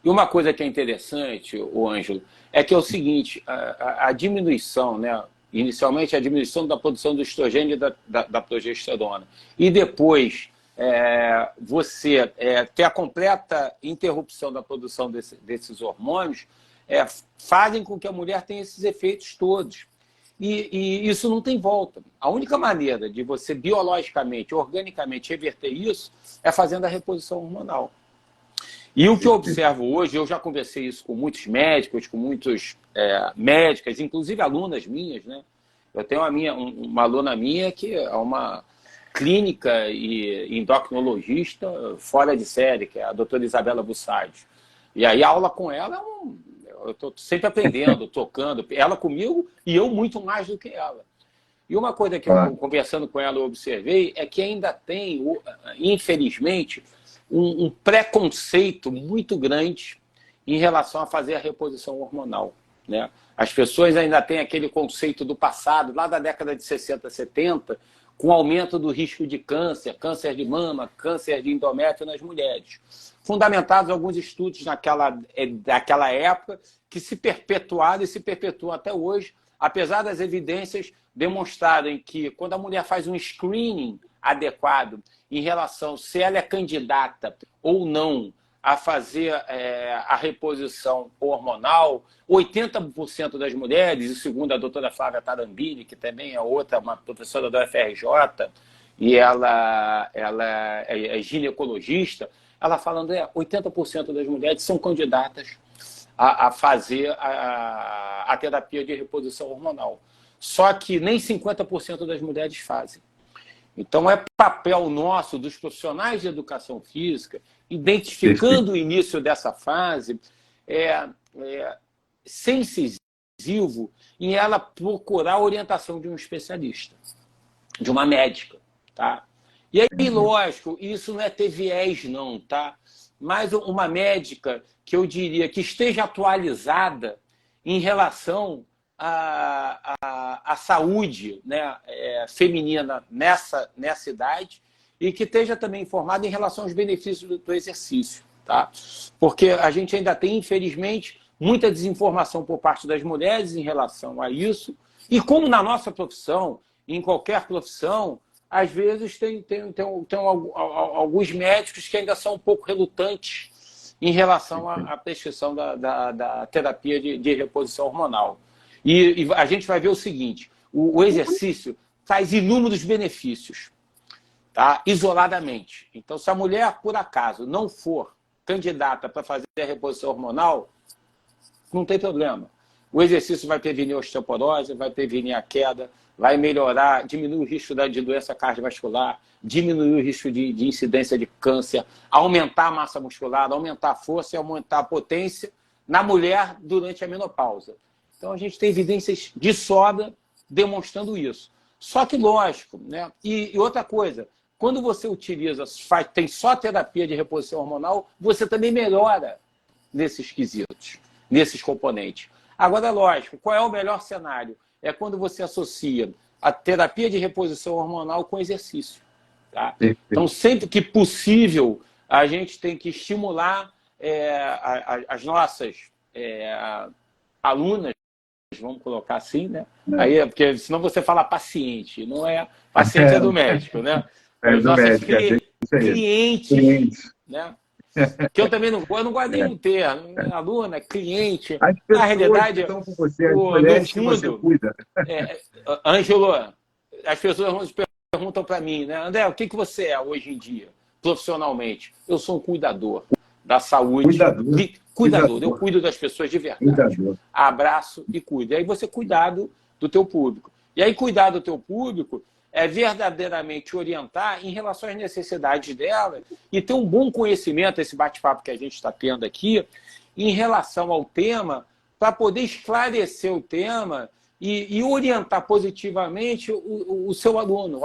E uma coisa que é interessante, o Ângelo, é que é o seguinte, a diminuição, né? Inicialmente a diminuição da produção do estrogênio e da progesterona. E depois você ter a completa interrupção da produção desses hormônios, fazem com que a mulher tenha esses efeitos todos. E isso não tem volta. A única maneira de você biologicamente, organicamente reverter isso é fazendo a reposição hormonal. E o que eu observo hoje, eu já conversei isso com muitos médicos, com muitas médicas, inclusive alunas minhas, né? Eu tenho uma aluna minha que é uma clínica e endocrinologista fora de série, que é a doutora Isabela Bussardi. E aí a aula com ela eu estou sempre aprendendo, tocando, ela comigo e eu muito mais do que ela. E uma coisa que eu, conversando com ela, eu observei é que ainda tem, infelizmente, um preconceito muito grande em relação a fazer a reposição hormonal, né? As pessoas ainda têm aquele conceito do passado, lá da década de 60, 70, com aumento do risco de câncer, câncer de mama, câncer de endométrio nas mulheres. Fundamentados alguns estudos daquela época que se perpetuaram e se perpetuam até hoje, apesar das evidências demonstrarem que quando a mulher faz um screening adequado em relação se ela é candidata ou não a fazer a reposição hormonal, 80% das mulheres, e segundo a doutora Flávia Tarambini, que também é uma professora da UFRJ, e ela é ginecologista, ela falando 80% das mulheres são candidatas a fazer a terapia de reposição hormonal. Só que nem 50% das mulheres fazem. Então, é papel nosso, dos profissionais de educação física, identificando o início dessa fase, ser incisivo em ela procurar a orientação de um especialista, de uma médica, tá? E aí, lógico, isso não é ter viés, não, tá? Mas uma médica que eu diria que esteja atualizada em relação à saúde, né, feminina nessa idade e que esteja também informada em relação aos benefícios do exercício, tá? Porque a gente ainda tem, infelizmente, muita desinformação por parte das mulheres em relação a isso. E como na nossa profissão, em qualquer profissão, às vezes tem alguns médicos que ainda são um pouco relutantes em relação à prescrição da terapia de reposição hormonal. E a gente vai ver o seguinte, o exercício traz inúmeros benefícios, tá? Isoladamente. Então, se a mulher, por acaso, não for candidata para fazer a reposição hormonal, não tem problema. O exercício vai prevenir a osteoporose, vai prevenir a queda, vai melhorar, diminuir o risco de doença cardiovascular, diminuir o risco de incidência de câncer, aumentar a massa muscular, aumentar a força e aumentar a potência na mulher durante a menopausa. Então, a gente tem evidências de sobra demonstrando isso. Só que, lógico, né? E outra coisa, quando você utiliza, tem só terapia de reposição hormonal, você também melhora nesses quesitos, nesses componentes. Agora, lógico, qual é o melhor cenário? É quando você associa a terapia de reposição hormonal com exercício. Tá? Então, sempre que possível, a gente tem que estimular as nossas alunas, vamos colocar assim, né? Aí, porque senão você fala paciente, não é paciente, é do médico, né? Os do nossos médico, clientes, né? Que eu também não gosto nem do termo, aluna, cliente. As Na pessoas realidade, que estão com você, as no mulheres que você fundo, cuida. Ângelo, as pessoas perguntam para mim, né? André, o que você é hoje em dia, profissionalmente? Eu sou um cuidador da saúde. Cuidador. Eu cuido das pessoas de verdade. Cuidador. Abraço e cuido. E aí você cuidar do teu público. E aí cuidar do teu público é verdadeiramente orientar em relação às necessidades dela e ter um bom conhecimento, esse bate-papo que a gente está tendo aqui, em relação ao tema, para poder esclarecer o tema e orientar positivamente o seu aluno,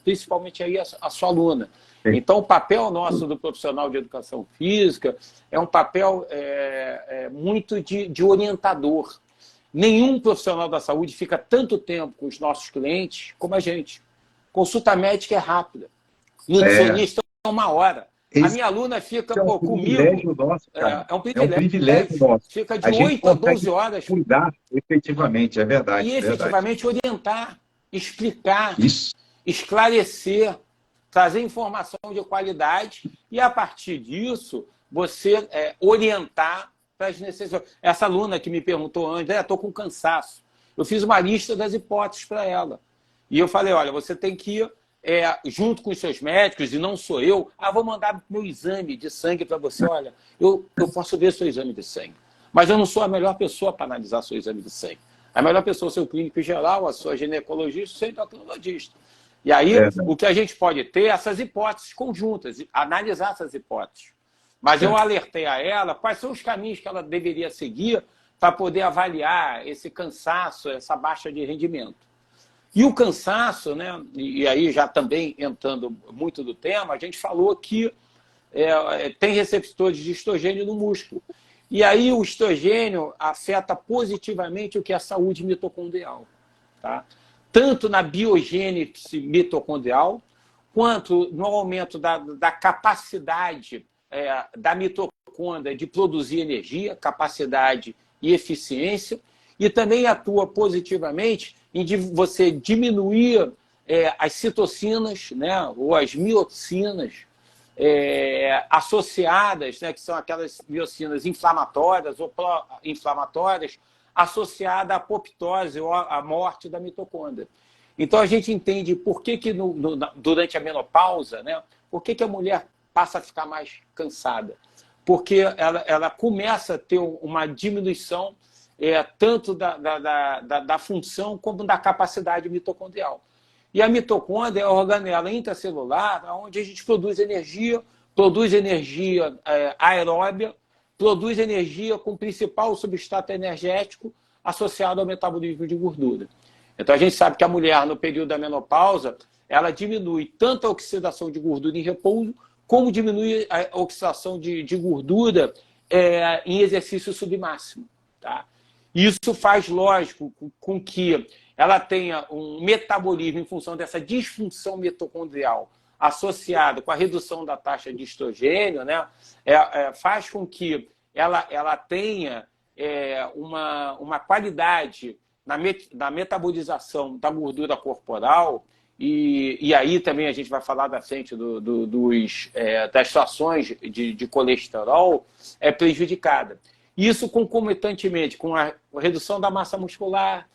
principalmente aí a sua aluna. Então, o papel nosso do profissional de educação física é um papel muito de orientador. Nenhum profissional da saúde fica tanto tempo com os nossos clientes como a gente. Consulta médica é rápida. Nutricionista é 1 hora. A minha aluna fica comigo. Nosso, cara. É um privilégio nosso. Fica de 8 a 12 horas. Cuidar efetivamente, é verdade. E efetivamente orientar, explicar, isso, esclarecer, trazer informação de qualidade e, a partir disso, você orientar para as necessidades. Essa aluna que me perguntou antes, estou com cansaço. Eu fiz uma lista das hipóteses para ela. E eu falei, olha, você tem que ir junto com os seus médicos, e não sou eu, vou mandar meu exame de sangue para você. Olha, eu posso ver seu exame de sangue, mas eu não sou a melhor pessoa para analisar seu exame de sangue. A melhor pessoa é o seu clínico geral, a sua ginecologista, o seu endocrinologista. E aí, o que a gente pode ter é essas hipóteses conjuntas, analisar essas hipóteses. Mas eu alertei a ela quais são os caminhos que ela deveria seguir para poder avaliar esse cansaço, essa baixa de rendimento. E o cansaço, né, e aí já também entrando muito do tema, a gente falou que tem receptores de estrogênio no músculo. E aí o estrogênio afeta positivamente o que é a saúde mitocondrial. Tá? Tanto na biogênese mitocondrial, quanto no aumento da capacidade da mitocôndria de produzir energia, capacidade e eficiência, e também atua positivamente em você diminuir as citocinas, né, ou as miocinas associadas, né, que são aquelas miocinas inflamatórias ou pró-inflamatórias, associada à apoptose ou à morte da mitocôndria. Então, a gente entende por que durante a menopausa, né, por que a mulher passa a ficar mais cansada. Porque ela começa a ter uma diminuição tanto da função como da capacidade mitocondrial. E a mitocôndria é a organela intracelular onde a gente produz energia aeróbia, produz energia com o principal substrato energético associado ao metabolismo de gordura. Então, a gente sabe que a mulher, no período da menopausa, ela diminui tanto a oxidação de gordura em repouso, como diminui a oxidação de gordura em exercício submáximo. Tá? Isso faz, lógico, com que ela tenha um metabolismo em função dessa disfunção mitocondrial associada com a redução da taxa de estrogênio, né? Faz com que ela tenha uma qualidade na metabolização da gordura corporal, e aí também a gente vai falar da frente das situações de colesterol prejudicada. Isso concomitantemente com a redução da massa muscular,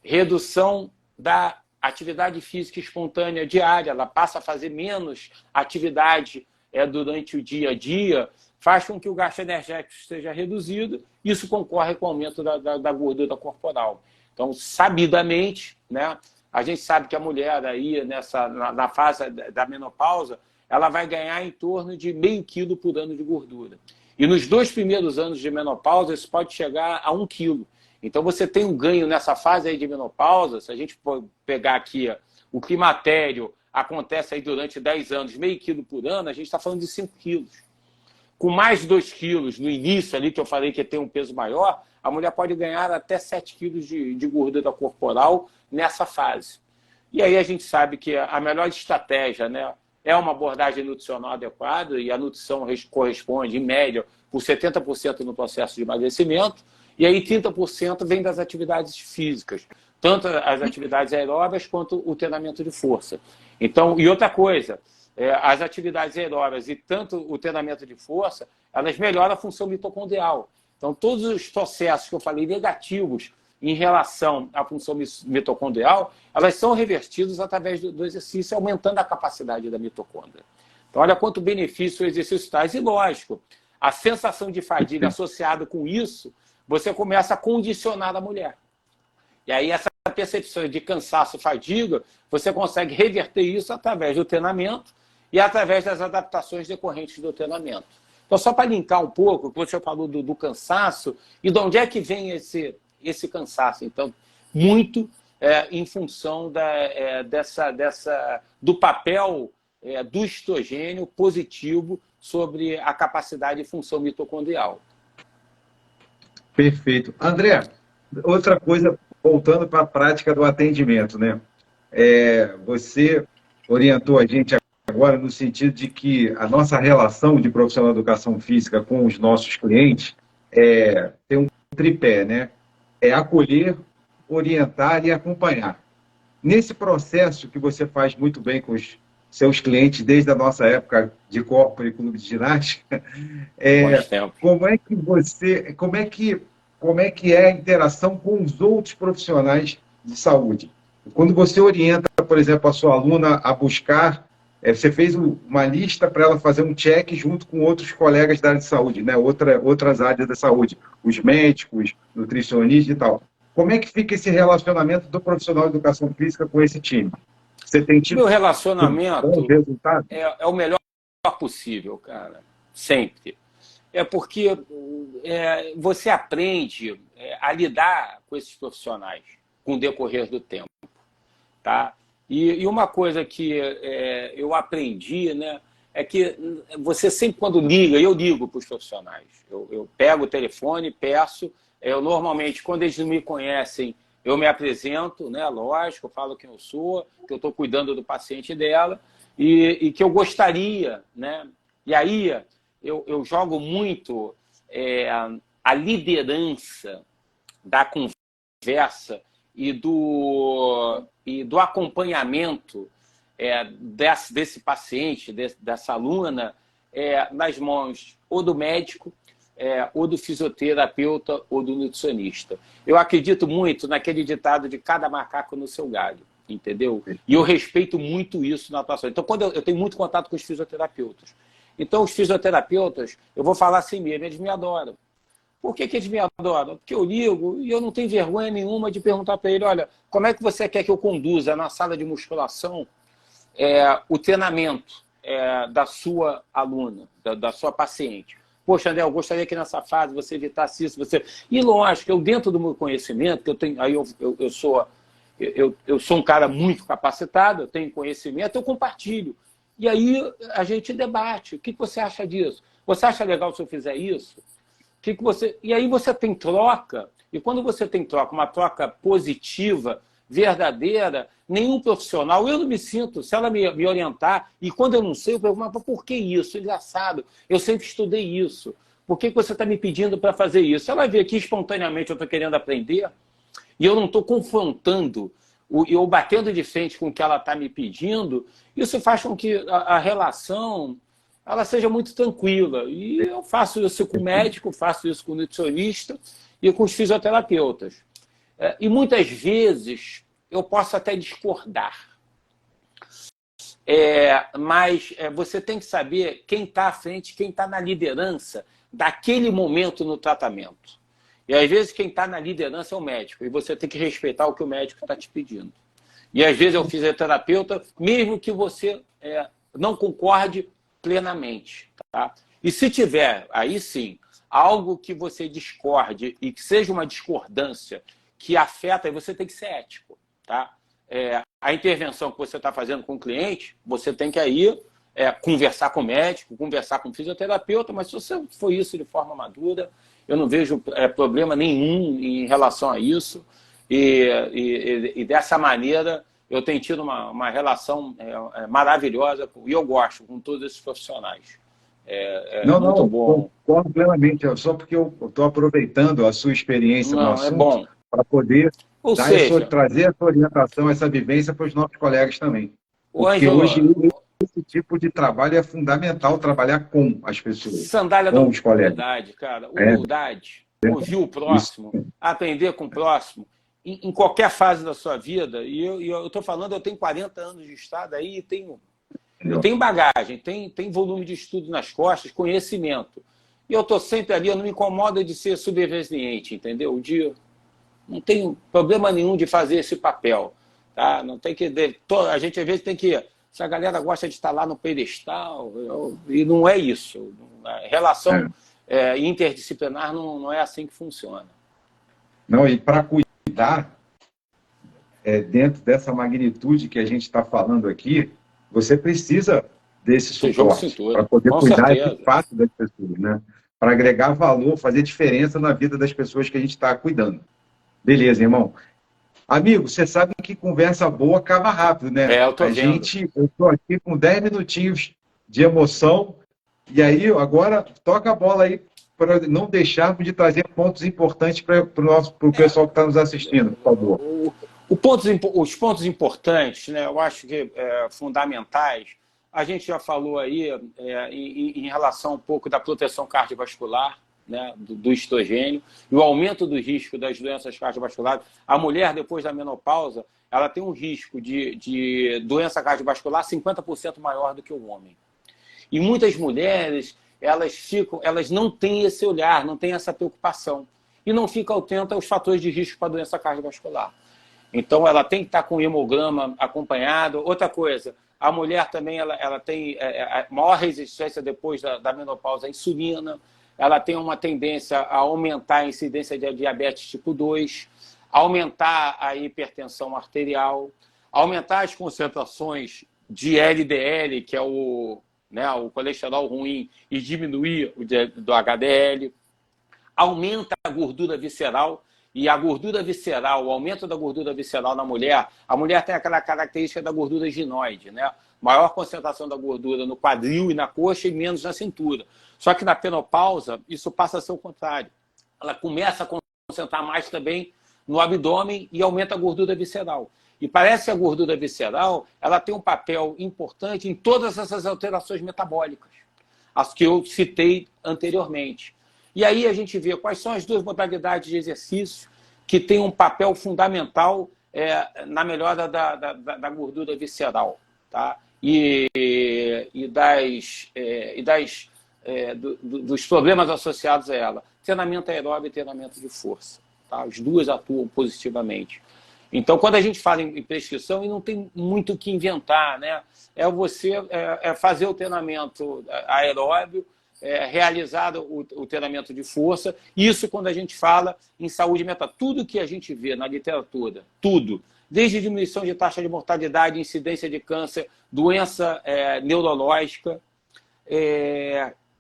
redução da atividade física espontânea diária, ela passa a fazer menos atividade durante o dia a dia, faz com que o gasto energético seja reduzido, isso concorre com o aumento da gordura corporal. Então, sabidamente, né, a gente sabe que a mulher aí, na fase da menopausa, ela vai ganhar em torno de meio quilo por ano de gordura. E nos 2 primeiros anos de menopausa, isso pode chegar a 1 quilo. Então, você tem um ganho nessa fase aí de menopausa, se a gente for pegar aqui o climatério acontece aí durante 10 anos, meio quilo por ano, a gente está falando de 5 quilos. Com mais 2 quilos no início ali, que eu falei que tem um peso maior, a mulher pode ganhar até 7 quilos de gordura corporal nessa fase. E aí a gente sabe que a melhor estratégia, né, é uma abordagem nutricional adequada, e a nutrição corresponde, em média, por 70% no processo de emagrecimento, e aí 30% vem das atividades físicas, tanto as atividades aeróbicas quanto o treinamento de força. Então, e outra coisa, as atividades aeróbicas e tanto o treinamento de força, elas melhoram a função mitocondrial. Então, todos os processos que eu falei negativos em relação à função mitocondrial, elas são revertidos através do exercício, aumentando a capacidade da mitocôndria. Então, olha quanto benefício o exercício traz. E, lógico, a sensação de fadiga associada com isso, você começa a condicionar a mulher. E aí, essa percepção de cansaço e fadiga, você consegue reverter isso através do treinamento e através das adaptações decorrentes do treinamento. Então, só para linkar um pouco, o que você falou do cansaço, e de onde é que vem esse cansaço? Então, muito em função do papel do estrogênio positivo sobre a capacidade e função mitocondrial. Perfeito. André, outra coisa, voltando para a prática do atendimento, né? Você orientou a gente agora no sentido de que a nossa relação de profissional de educação física com os nossos clientes tem um tripé, né? É acolher, orientar e acompanhar. Nesse processo que você faz muito bem com os seus clientes desde a nossa época de corpo e clube de ginástica, como é que é a interação com os outros profissionais de saúde? Quando você orienta, por exemplo, a sua aluna a buscar, você fez uma lista para ela fazer um check junto com outros colegas da área de saúde, né? Outras áreas da saúde, os médicos, nutricionistas e tal. Como é que fica esse relacionamento do profissional de educação física com esse time? Você tem tido Meu relacionamento bons resultados? é o melhor possível, cara. Sempre. É porque você aprende a lidar com esses profissionais com o decorrer do tempo. Tá? E uma coisa que eu aprendi, né, é que você sempre, quando liga, eu ligo para os profissionais. Eu pego o telefone, peço. Eu normalmente, quando eles não me conhecem, eu me apresento, né, lógico, eu falo quem eu sou, que eu estou cuidando do paciente dela e que eu gostaria, né? E aí eu jogo muito a liderança da conversa e do acompanhamento desse paciente, dessa aluna, nas mãos ou do médico, ou do fisioterapeuta ou do nutricionista. Eu acredito muito naquele ditado de cada macaco no seu galho, entendeu? E eu respeito muito isso na atuação. Então, quando eu tenho muito contato com os fisioterapeutas. Então, os fisioterapeutas, eu vou falar assim mesmo, eles me adoram. Por que eles me adoram? Porque eu ligo e eu não tenho vergonha nenhuma de perguntar para ele, olha, como é que você quer que eu conduza na sala de musculação o treinamento da sua aluna, da sua paciente? Poxa, André, eu gostaria que nessa fase você evitasse isso. E lógico, eu dentro do meu conhecimento, que eu tenho, aí eu sou um cara muito capacitado, eu tenho conhecimento, eu compartilho. E aí a gente debate. O que você acha disso? Você acha legal se eu fizer isso? E aí você tem troca, e quando você tem troca, uma troca positiva, verdadeira, nenhum profissional, eu não me sinto, se ela me orientar, e quando eu não sei, eu pergunto, mas por que isso? Engraçado, eu sempre estudei isso. Por que você está me pedindo para fazer isso? Ela vê que espontaneamente eu estou querendo aprender, e eu não estou confrontando, ou batendo de frente com o que ela está me pedindo, isso faz com que a relação ela seja muito tranquila. E eu faço isso com o médico, faço isso com o nutricionista e com os fisioterapeutas. E muitas vezes eu posso até discordar. Mas você tem que saber quem está à frente, quem está na liderança daquele momento no tratamento. E às vezes quem está na liderança é o médico, e você tem que respeitar o que o médico está te pedindo. E às vezes é o fisioterapeuta, mesmo que você não concorde plenamente. Tá? E se tiver, aí sim, algo que você discorde e que seja uma discordância que afeta, aí você tem que ser ético. Tá? a intervenção que você está fazendo com o cliente, você tem que aí conversar com o médico, conversar com o fisioterapeuta, mas se você for isso de forma madura, eu não vejo problema nenhum em relação a isso. E dessa maneira, eu tenho tido uma relação maravilhosa, e eu gosto, com todos esses profissionais. Muito bom. Concordo plenamente, só porque eu estou aproveitando a sua experiência no assunto para poder trazer essa orientação, essa vivência para os nossos colegas também. Porque hoje esse tipo de trabalho é fundamental, trabalhar com as pessoas, sandália com da os colegas. Humildade, cara. Humildade, ouvir o próximo, aprender com o próximo, em qualquer fase da sua vida. E eu estou falando, eu tenho 40 anos de estrada aí e eu tenho bagagem, tem volume de estudo nas costas, conhecimento. E eu estou sempre ali, eu não me incomodo de ser subresiliente, entendeu? Não tenho problema nenhum de fazer esse papel. Tá? Não tem que, a gente às vezes tem que... Se a galera gosta de estar lá no pedestal, e não é isso. A relação interdisciplinar não é assim que funciona. Não, e para cuidar, dentro dessa magnitude que a gente está falando aqui, você precisa desse suporte para poder cuidar de fato das pessoas, né? Para agregar valor, fazer diferença na vida das pessoas que a gente está cuidando. Beleza, irmão? Amigo, você sabe que conversa boa acaba rápido, né? Eu estou aqui com 10 minutinhos de emoção, e aí agora toca a bola aí para não deixarmos de trazer pontos importantes para o pessoal que está nos assistindo, por favor. Os pontos importantes, né, eu acho que fundamentais, a gente já falou aí em relação um pouco da proteção cardiovascular, né, do estrogênio, e o aumento do risco das doenças cardiovasculares. A mulher, depois da menopausa, ela tem um risco de doença cardiovascular 50% maior do que o homem. E muitas mulheres, elas não têm esse olhar, não têm essa preocupação, e não ficam atentas aos fatores de risco para a doença cardiovascular. Então, ela tem que estar com o hemograma acompanhado. Outra coisa, a mulher também ela tem a maior resistência depois da menopausa à insulina. Ela tem uma tendência a aumentar a incidência de diabetes tipo 2, aumentar a hipertensão arterial, aumentar as concentrações de LDL, que é o colesterol ruim, e diminuir do HDL, aumenta a gordura visceral, e a gordura visceral, o aumento da gordura visceral na mulher, a mulher tem aquela característica da gordura ginoide, né? Maior concentração da gordura no quadril e na coxa e menos na cintura. Só que na menopausa, isso passa a ser o contrário. Ela começa a concentrar mais também no abdômen e aumenta a gordura visceral. E parece que a gordura visceral ela tem um papel importante em todas essas alterações metabólicas, as que eu citei anteriormente. E aí a gente vê quais são as duas modalidades de exercício que têm um papel fundamental na melhora da gordura visceral, tá? Dos problemas associados a ela. Treinamento aeróbio e treinamento de força. Tá? As duas atuam positivamente. Então, quando a gente fala em prescrição, e não tem muito o que inventar, né? Você fazer o treinamento aeróbio, realizar o treinamento de força. Isso quando a gente fala em saúde mental. Tudo que a gente vê na literatura, tudo, desde diminuição de taxa de mortalidade, incidência de câncer, doença neurológica,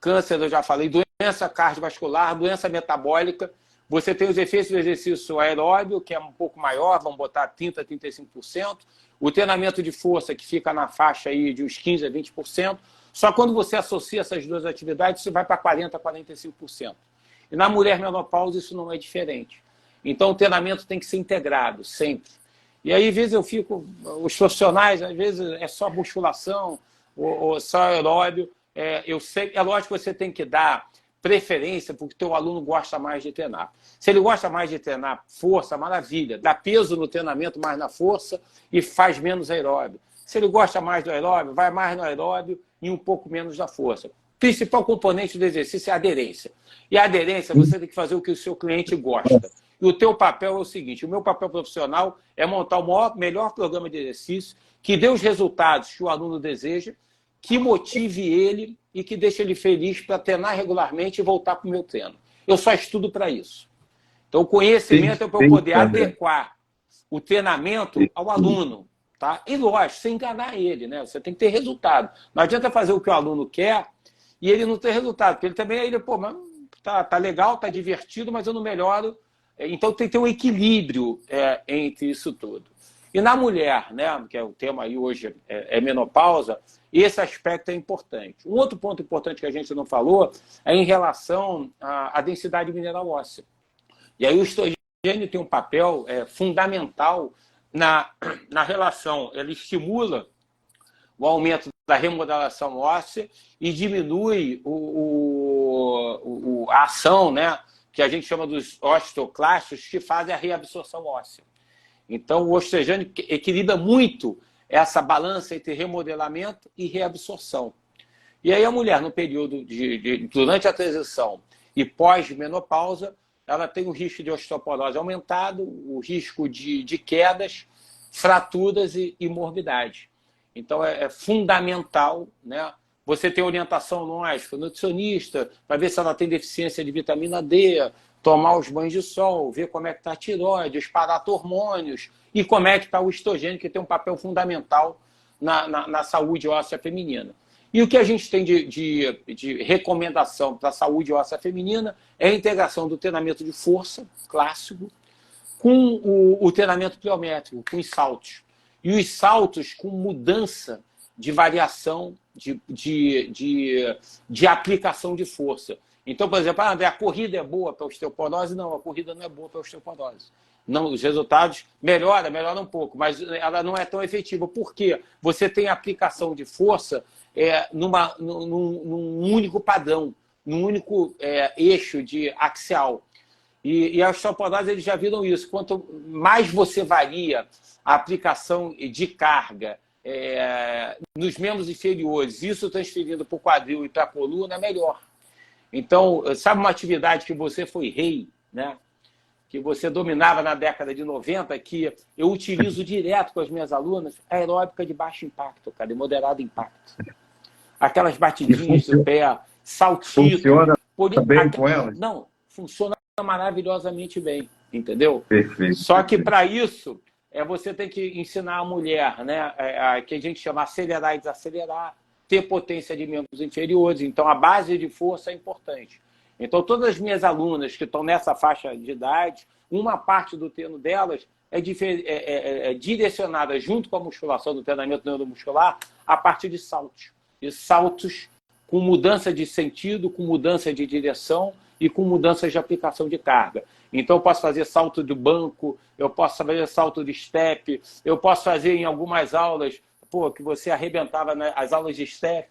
câncer, eu já falei, doença cardiovascular, doença metabólica. Você tem os efeitos do exercício aeróbio, que é um pouco maior, vamos botar 30% a 35%. O treinamento de força, que fica na faixa aí de uns 15% a 20%. Só quando você associa essas duas atividades, você vai para 40% a 45%. E na mulher menopausa, isso não é diferente. Então, o treinamento tem que ser integrado, sempre. E aí, às vezes, os profissionais, às vezes, é só musculação ou só aeróbio. Eu sei, é lógico que você tem que dar preferência porque o teu aluno gosta mais de treinar. Se ele gosta mais de treinar força, maravilha. Dá peso no treinamento, mais na força e faz menos aeróbio. Se ele gosta mais do aeróbio, vai mais no aeróbio e um pouco menos da força. O principal componente do exercício é a aderência. E a aderência, você tem que fazer o que o seu cliente gosta. E o teu papel é o seguinte, o meu papel profissional é montar o melhor programa de exercício que dê os resultados que o aluno deseja, que motive ele e que deixe ele feliz para treinar regularmente e voltar para o meu treino. Eu só estudo para isso. Então, o conhecimento é para eu poder adequar o treinamento ao aluno. Tá? E lógico, sem enganar ele, né? Você tem que ter resultado. Não adianta fazer o que o aluno quer e ele não ter resultado, porque ele também, pô, mas tá legal, tá divertido, mas eu não melhoro. Então tem que ter um equilíbrio entre isso tudo. E na mulher, né, que é o tema aí hoje, é menopausa, esse aspecto é importante. Um outro ponto importante que a gente não falou é em relação à densidade mineral óssea. E aí o estrogênio tem um papel fundamental na relação. Ele estimula o aumento da remodelação óssea e diminui a ação, né, que a gente chama dos osteoclastos, que fazem a reabsorção óssea. Então, o estrogênio equilibra muito essa balança entre remodelamento e reabsorção. E aí a mulher, no período durante a transição e pós-menopausa, ela tem o risco de osteoporose aumentado, o risco de quedas, fraturas e morbidade. Então, é fundamental, né, você ter orientação lógica, nutricionista, para ver se ela tem deficiência de vitamina D, tomar os banhos de sol, ver como é que está a tireoide, os paratormônios e como é que está o estrogênio, que tem um papel fundamental na saúde óssea feminina. E o que a gente tem de recomendação para a saúde óssea feminina é a integração do treinamento de força, clássico, com o treinamento pliométrico, com os saltos. E os saltos com mudança de variação de aplicação de força. Então, por exemplo, André, a corrida é boa para a osteoporose? Não, a corrida não é boa para a osteoporose. Não, os resultados melhora um pouco, mas ela não é tão efetiva. Por quê? Você tem aplicação de força num único padrão, num único eixo axial. E a osteoporose, eles já viram isso. Quanto mais você varia a aplicação de carga nos membros inferiores, isso transferindo para o quadril e para a coluna, é melhor. Então, sabe uma atividade que você foi rei, né? Que você dominava na década de 90, que eu utilizo direto com as minhas alunas, a aeróbica de baixo impacto, cara, de moderado impacto. Aquelas batidinhas de pé, saltito. Funciona bem com elas? Não, funciona maravilhosamente bem, entendeu? Perfeito. Só que para isso, você tem que ensinar a mulher, né? Que a gente chama acelerar e desacelerar, ter potência de membros inferiores. Então, a base de força é importante. Então, todas as minhas alunas que estão nessa faixa de idade, uma parte do treino delas é direcionada, junto com a musculação do treinamento neuromuscular, a partir de saltos. E saltos com mudança de sentido, com mudança de direção e com mudanças de aplicação de carga. Então, eu posso fazer salto de banco, eu posso fazer salto de step, eu posso fazer em algumas aulas, que você arrebentava as aulas de step,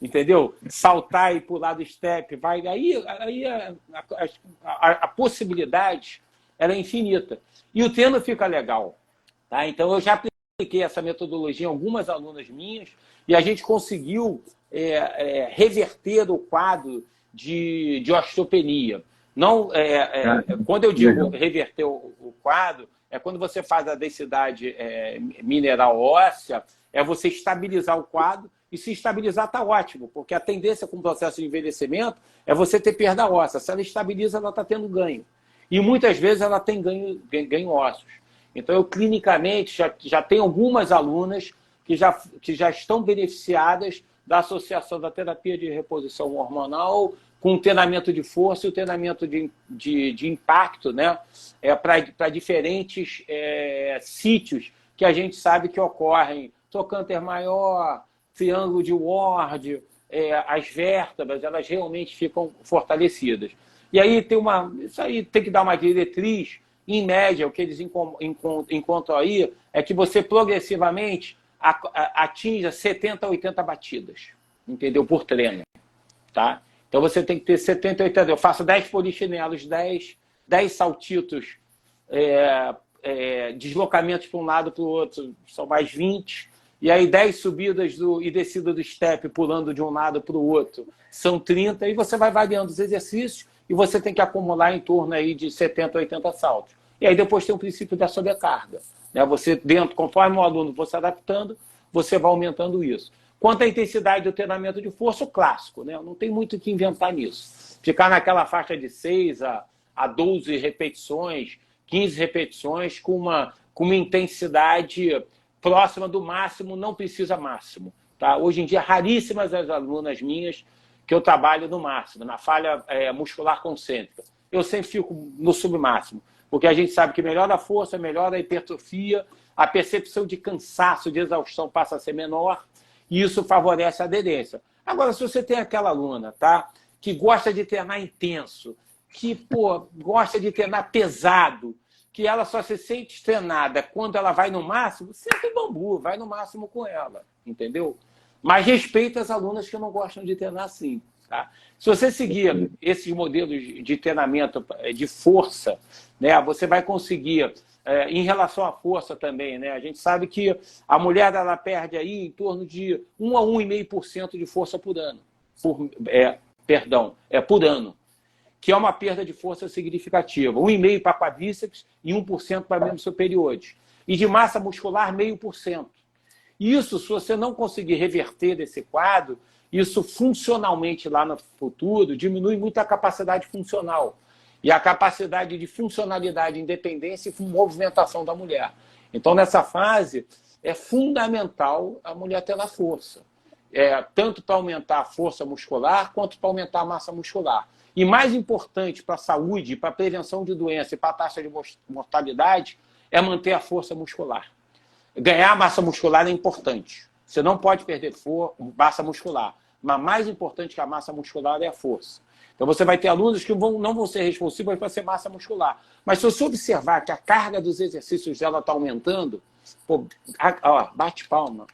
entendeu? Saltar e pular do step, aí a possibilidade ela é infinita. E o treino fica legal. Tá? Então, eu já apliquei essa metodologia em algumas alunas minhas e a gente conseguiu reverter o quadro de osteopenia. Não, quando eu digo reverter o quadro, é quando você faz a densidade mineral óssea, você estabilizar o quadro, e se estabilizar está ótimo, porque a tendência com o processo de envelhecimento é você ter perda óssea. Se ela estabiliza, ela está tendo ganho. E muitas vezes ela tem ganho ósseos. Então, eu clinicamente já tenho algumas alunas que já estão beneficiadas da associação da terapia de reposição hormonal com o treinamento de força e o treinamento de impacto, né? Para diferentes sítios que a gente sabe que ocorrem. Trocânter maior, triângulo de Ward, as vértebras, elas realmente ficam fortalecidas. E aí isso aí tem que dar uma diretriz, em média, o que eles encontram aí é que você progressivamente atinja 70 a 80 batidas, entendeu? Por treino, tá? Então você tem que ter 70 a 80. Eu faço 10 polichinelos, 10 saltitos, deslocamentos para um lado para o outro, são mais 20. E aí 10 subidas e descida do step, pulando de um lado para o outro, são 30. E você vai variando os exercícios e você tem que acumular em torno aí de 70 a 80 saltos. E aí depois tem o princípio da sobrecarga. Né? Você conforme o aluno for se adaptando, você vai aumentando isso. Quanto à intensidade do treinamento de força, o clássico, né? Não tem muito o que inventar nisso. Ficar naquela faixa de 6 a 12 repetições, 15 repetições, com com uma intensidade próxima do máximo, não precisa máximo. Tá? Hoje em dia, raríssimas as alunas minhas que eu trabalho no máximo, na falha muscular concêntrica. Eu sempre fico no submáximo, porque a gente sabe que melhora a força, melhora a hipertrofia, a percepção de cansaço, de exaustão passa a ser menor, e isso favorece a aderência. Agora, se você tem aquela aluna, tá, que gosta de treinar intenso, que gosta de treinar pesado, que ela só se sente treinada quando ela vai no máximo, senta o bambu, vai no máximo com ela, entendeu? Mas respeita as alunas que não gostam de treinar assim. Tá? Se você seguir esses modelos de treinamento de força, né, você vai conseguir, em relação à força também, né, a gente sabe que a mulher ela perde aí em torno de 1 a 1,5% de força por ano. Por ano. Que é uma perda de força significativa. 1,5% para quadríceps e 1% para membros superiores. E de massa muscular, 0,5%. Isso, se você não conseguir reverter esse quadro, isso funcionalmente lá no futuro diminui muito a capacidade funcional. E a capacidade de funcionalidade, independência e movimentação da mulher. Então, nessa fase, é fundamental a mulher ter na força. Tanto para aumentar a força muscular, quanto para aumentar a massa muscular. E mais importante para a saúde, para a prevenção de doença e para a taxa de mortalidade, é manter a força muscular. Ganhar massa muscular é importante. Você não pode perder massa muscular. Mas mais importante que a massa muscular é a força. Então você vai ter alunos que não vão ser responsivos para ser massa muscular. Mas se você observar que a carga dos exercícios dela está aumentando, bate palma,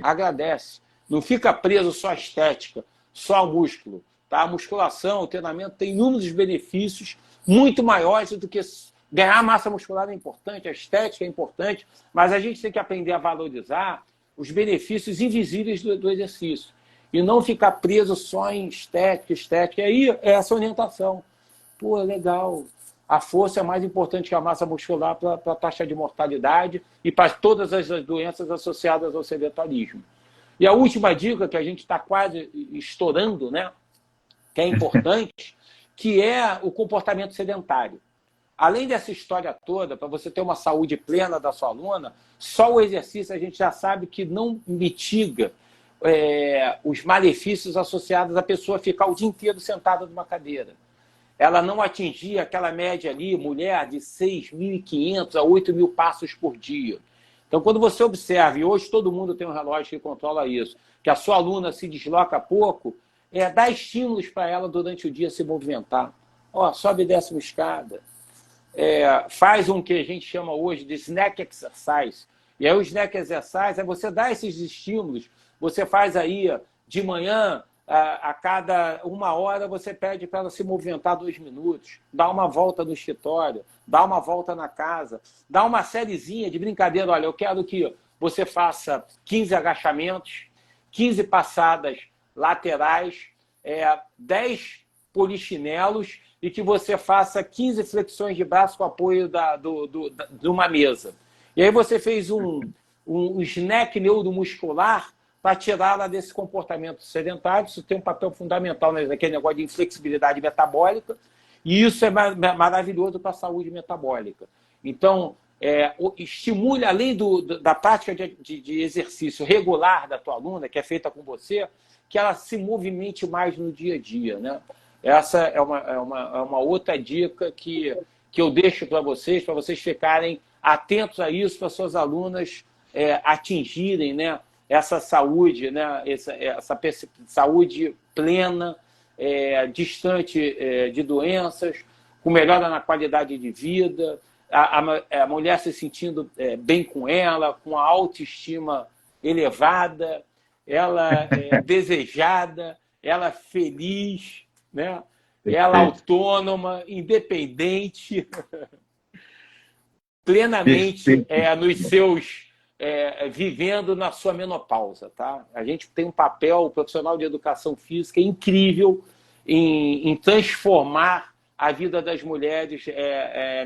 agradece. Não fica preso só à estética, só ao músculo. Tá? A musculação, o treinamento tem inúmeros benefícios muito maiores do que ganhar massa muscular é importante, a estética é importante, mas a gente tem que aprender a valorizar os benefícios invisíveis do exercício e não ficar preso só em estética. E aí é essa orientação. Pô, legal. A força é mais importante que a massa muscular para a taxa de mortalidade e para todas as doenças associadas ao sedentarismo. E a última dica, que a gente está quase estourando, né? Que é importante, que é o comportamento sedentário. Além dessa história toda, para você ter uma saúde plena da sua aluna, só o exercício a gente já sabe que não mitiga os malefícios associados à pessoa ficar o dia inteiro sentada numa cadeira. Ela não atingir aquela média ali, mulher, de 6.500 a 8.000 passos por dia. Então, quando você observa, e hoje todo mundo tem um relógio que controla isso, que a sua aluna se desloca pouco, dá estímulos para ela durante o dia se movimentar. Sobe e desce uma escada. Faz um que a gente chama hoje de snack exercise. E aí o snack exercise é você dar esses estímulos. Você faz aí de manhã, a cada 1 hora, você pede para ela se movimentar 2 minutos, dá uma volta no escritório, dá uma volta na casa, dá uma sériezinha de brincadeira. Olha, eu quero que você faça 15 agachamentos, 15 passadas laterais, 10 polichinelos e que você faça 15 flexões de braço com apoio de uma mesa. E aí você fez um snack neuromuscular para tirá-la desse comportamento sedentário. Isso tem um papel fundamental naquele negócio de inflexibilidade metabólica, e isso é maravilhoso para a saúde metabólica. Então, estimule, além da prática de exercício regular da tua aluna, que é feita com você, que ela se movimente mais no dia a dia, né? Essa é uma outra dica que eu deixo para vocês ficarem atentos a isso, para suas alunas atingirem, né, essa saúde, né, essa saúde plena, distante de doenças, com melhora na qualidade de vida, a mulher se sentindo bem com ela, com a autoestima elevada, ela desejada, ela feliz, né? Ela autônoma, independente, plenamente nos seus... vivendo na sua menopausa. Tá? A gente tem um papel profissional de educação física incrível em transformar a vida das mulheres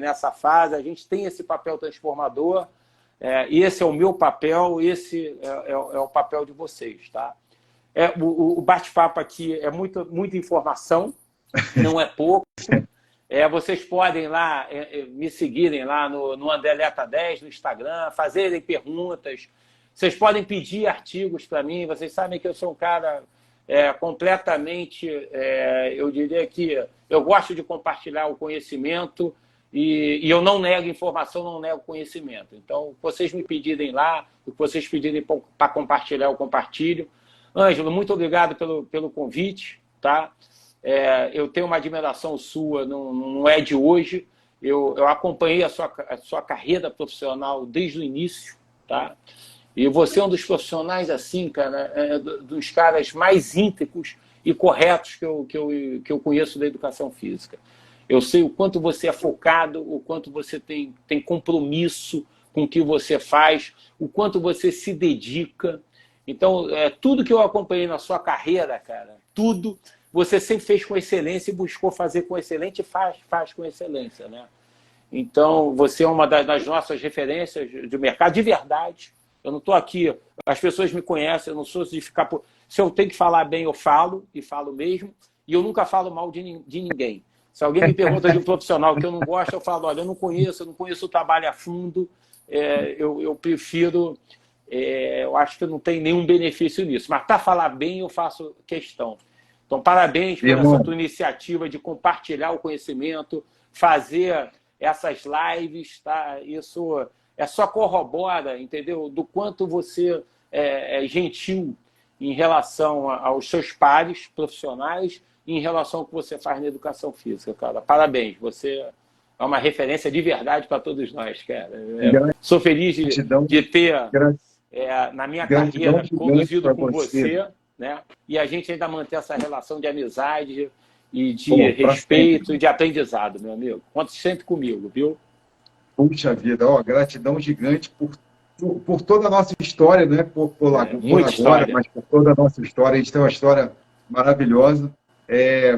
nessa fase. A gente tem esse papel transformador, e esse é o meu papel, esse é o papel de vocês. Tá? O bate-papo aqui é muita informação, não é pouco. Vocês podem lá me seguirem lá no André Leta 10 no Instagram, fazerem perguntas. Vocês podem pedir artigos para mim. Vocês sabem que eu sou um cara completamente, eu diria que eu gosto de compartilhar o conhecimento e eu não nego informação, não nego conhecimento. Então, vocês me pedirem lá, o que vocês pedirem para compartilhar, eu compartilho. Ângelo, muito obrigado pelo convite, tá? Eu tenho uma admiração sua, não é de hoje. Eu acompanhei a sua carreira profissional desde o início, tá? E você é um dos profissionais, assim, cara, dos caras mais íntegros e corretos que eu conheço da educação física. Eu sei o quanto você é focado, o quanto você tem compromisso com o que você faz, o quanto você se dedica. Então, tudo que eu acompanhei na sua carreira, cara, tudo, você sempre fez com excelência e buscou fazer com excelência e faz com excelência, né? Então, você é uma das nossas referências de mercado, de verdade. Eu não estou aqui, as pessoas me conhecem, eu não sou de ficar... Se eu tenho que falar bem, eu falo, e falo mesmo, e eu nunca falo mal de ninguém. Se alguém me pergunta de um profissional que eu não gosto, eu falo, olha, eu não conheço o trabalho a fundo, eu prefiro... eu acho que não tem nenhum benefício nisso. Mas para falar bem, eu faço questão. Então, parabéns por essa tua iniciativa de compartilhar o conhecimento, fazer essas lives, tá? Isso só corrobora, entendeu? Do quanto você é gentil em relação aos seus pares profissionais e em relação ao que você faz na educação física, cara. Parabéns, você é uma referência de verdade para todos nós, cara. Sou feliz de ter, na minha carreira, conduzido com você, né? E a gente ainda manter essa relação de amizade e de respeito e de aprendizado, meu amigo. Conte sempre comigo, viu? Puxa vida, gratidão gigante por toda a nossa história, né? Por agora, história. Mas por toda a nossa história. A gente tem uma história maravilhosa.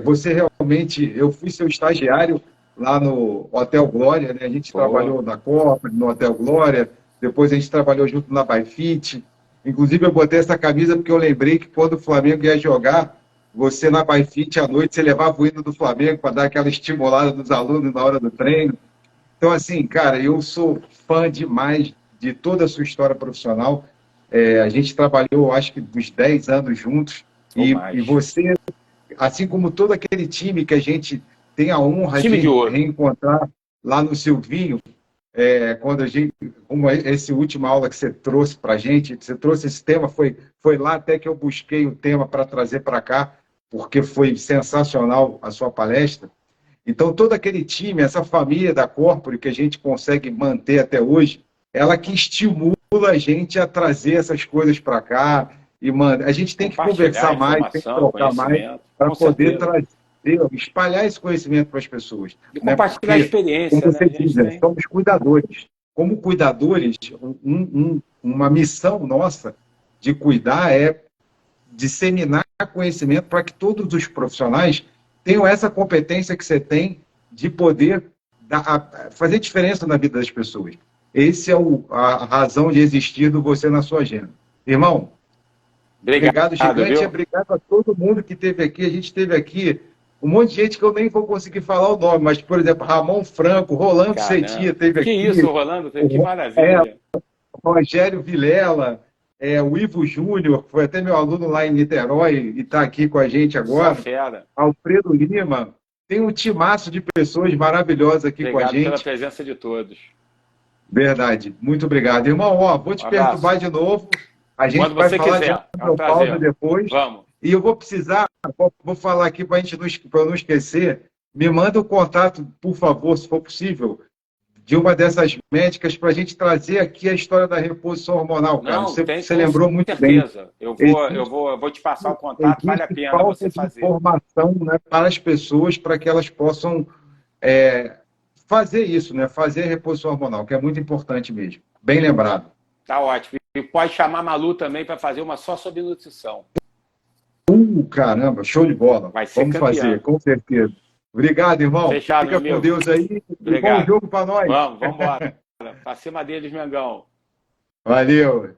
Você realmente... Eu fui seu estagiário lá no Hotel Glória, né? A gente trabalhou na Copa, no Hotel Glória, depois a gente trabalhou junto na Byfit. Inclusive, eu botei essa camisa porque eu lembrei que quando o Flamengo ia jogar, você na Byfit, à noite, você levava o hino do Flamengo para dar aquela estimulada nos alunos na hora do treino. Então, assim, cara, eu sou fã demais de toda a sua história profissional. A gente trabalhou, acho que, uns 10 anos juntos. E você, assim como todo aquele time que a gente tem a honra de reencontrar lá no Silvinho, quando a gente, como essa última aula que você trouxe para a gente, você trouxe esse tema, foi lá até que eu busquei o tema para trazer para cá, porque foi sensacional a sua palestra. Então, todo aquele time, essa família da Corpore que a gente consegue manter até hoje, ela que estimula a gente a trazer essas coisas para cá. E, mano, a gente tem que conversar mais, tem que trocar mais, para poder trazer, espalhar esse conhecimento para as pessoas. E compartilhar a experiência. Como você diz, somos cuidadores. Como cuidadores, uma missão nossa de cuidar é disseminar conhecimento para que todos os profissionais tenham essa competência que você tem de poder fazer diferença na vida das pessoas. Essa é a razão de existir do Você na Sua Agenda. Irmão, obrigado gigante, viu? Obrigado a todo mundo que esteve aqui. A gente teve aqui um monte de gente que eu nem vou conseguir falar o nome, mas, por exemplo, Ramon Franco, Rolando Cetia esteve aqui. Que isso, Rolando? Que maravilha. Rogério Vilela, o Ivo Júnior, que foi até meu aluno lá em Niterói e está aqui com a gente agora. Fera. Alfredo Lima. Tem um timaço de pessoas maravilhosas aqui com a gente. Obrigado pela presença de todos. Verdade. Muito obrigado. Irmão, vou te perturbar de novo. A gente quando vai você falar quiser. de pausa depois. Vamos. E eu vou precisar, vou falar aqui para a gente não esquecer, me manda o contato, por favor, se for possível, de uma dessas médicas para a gente trazer aqui a história da reposição hormonal, cara. Você lembrou muito bem. Eu vou te passar o contato, vale a pena você fazer. Informação, né, para as pessoas, para que elas possam fazer isso, né, fazer a reposição hormonal, que é muito importante mesmo. Bem lembrado. Tá ótimo. E pode chamar a Malu também para fazer uma só sobre nutrição. Caramba, show de bola. Vai ser Vamos fazer, com certeza. Obrigado, irmão. Fechado, Fica com Deus aí. Obrigado. Bom jogo para nós. Vamos embora. Pra cima deles, Mengão. Valeu.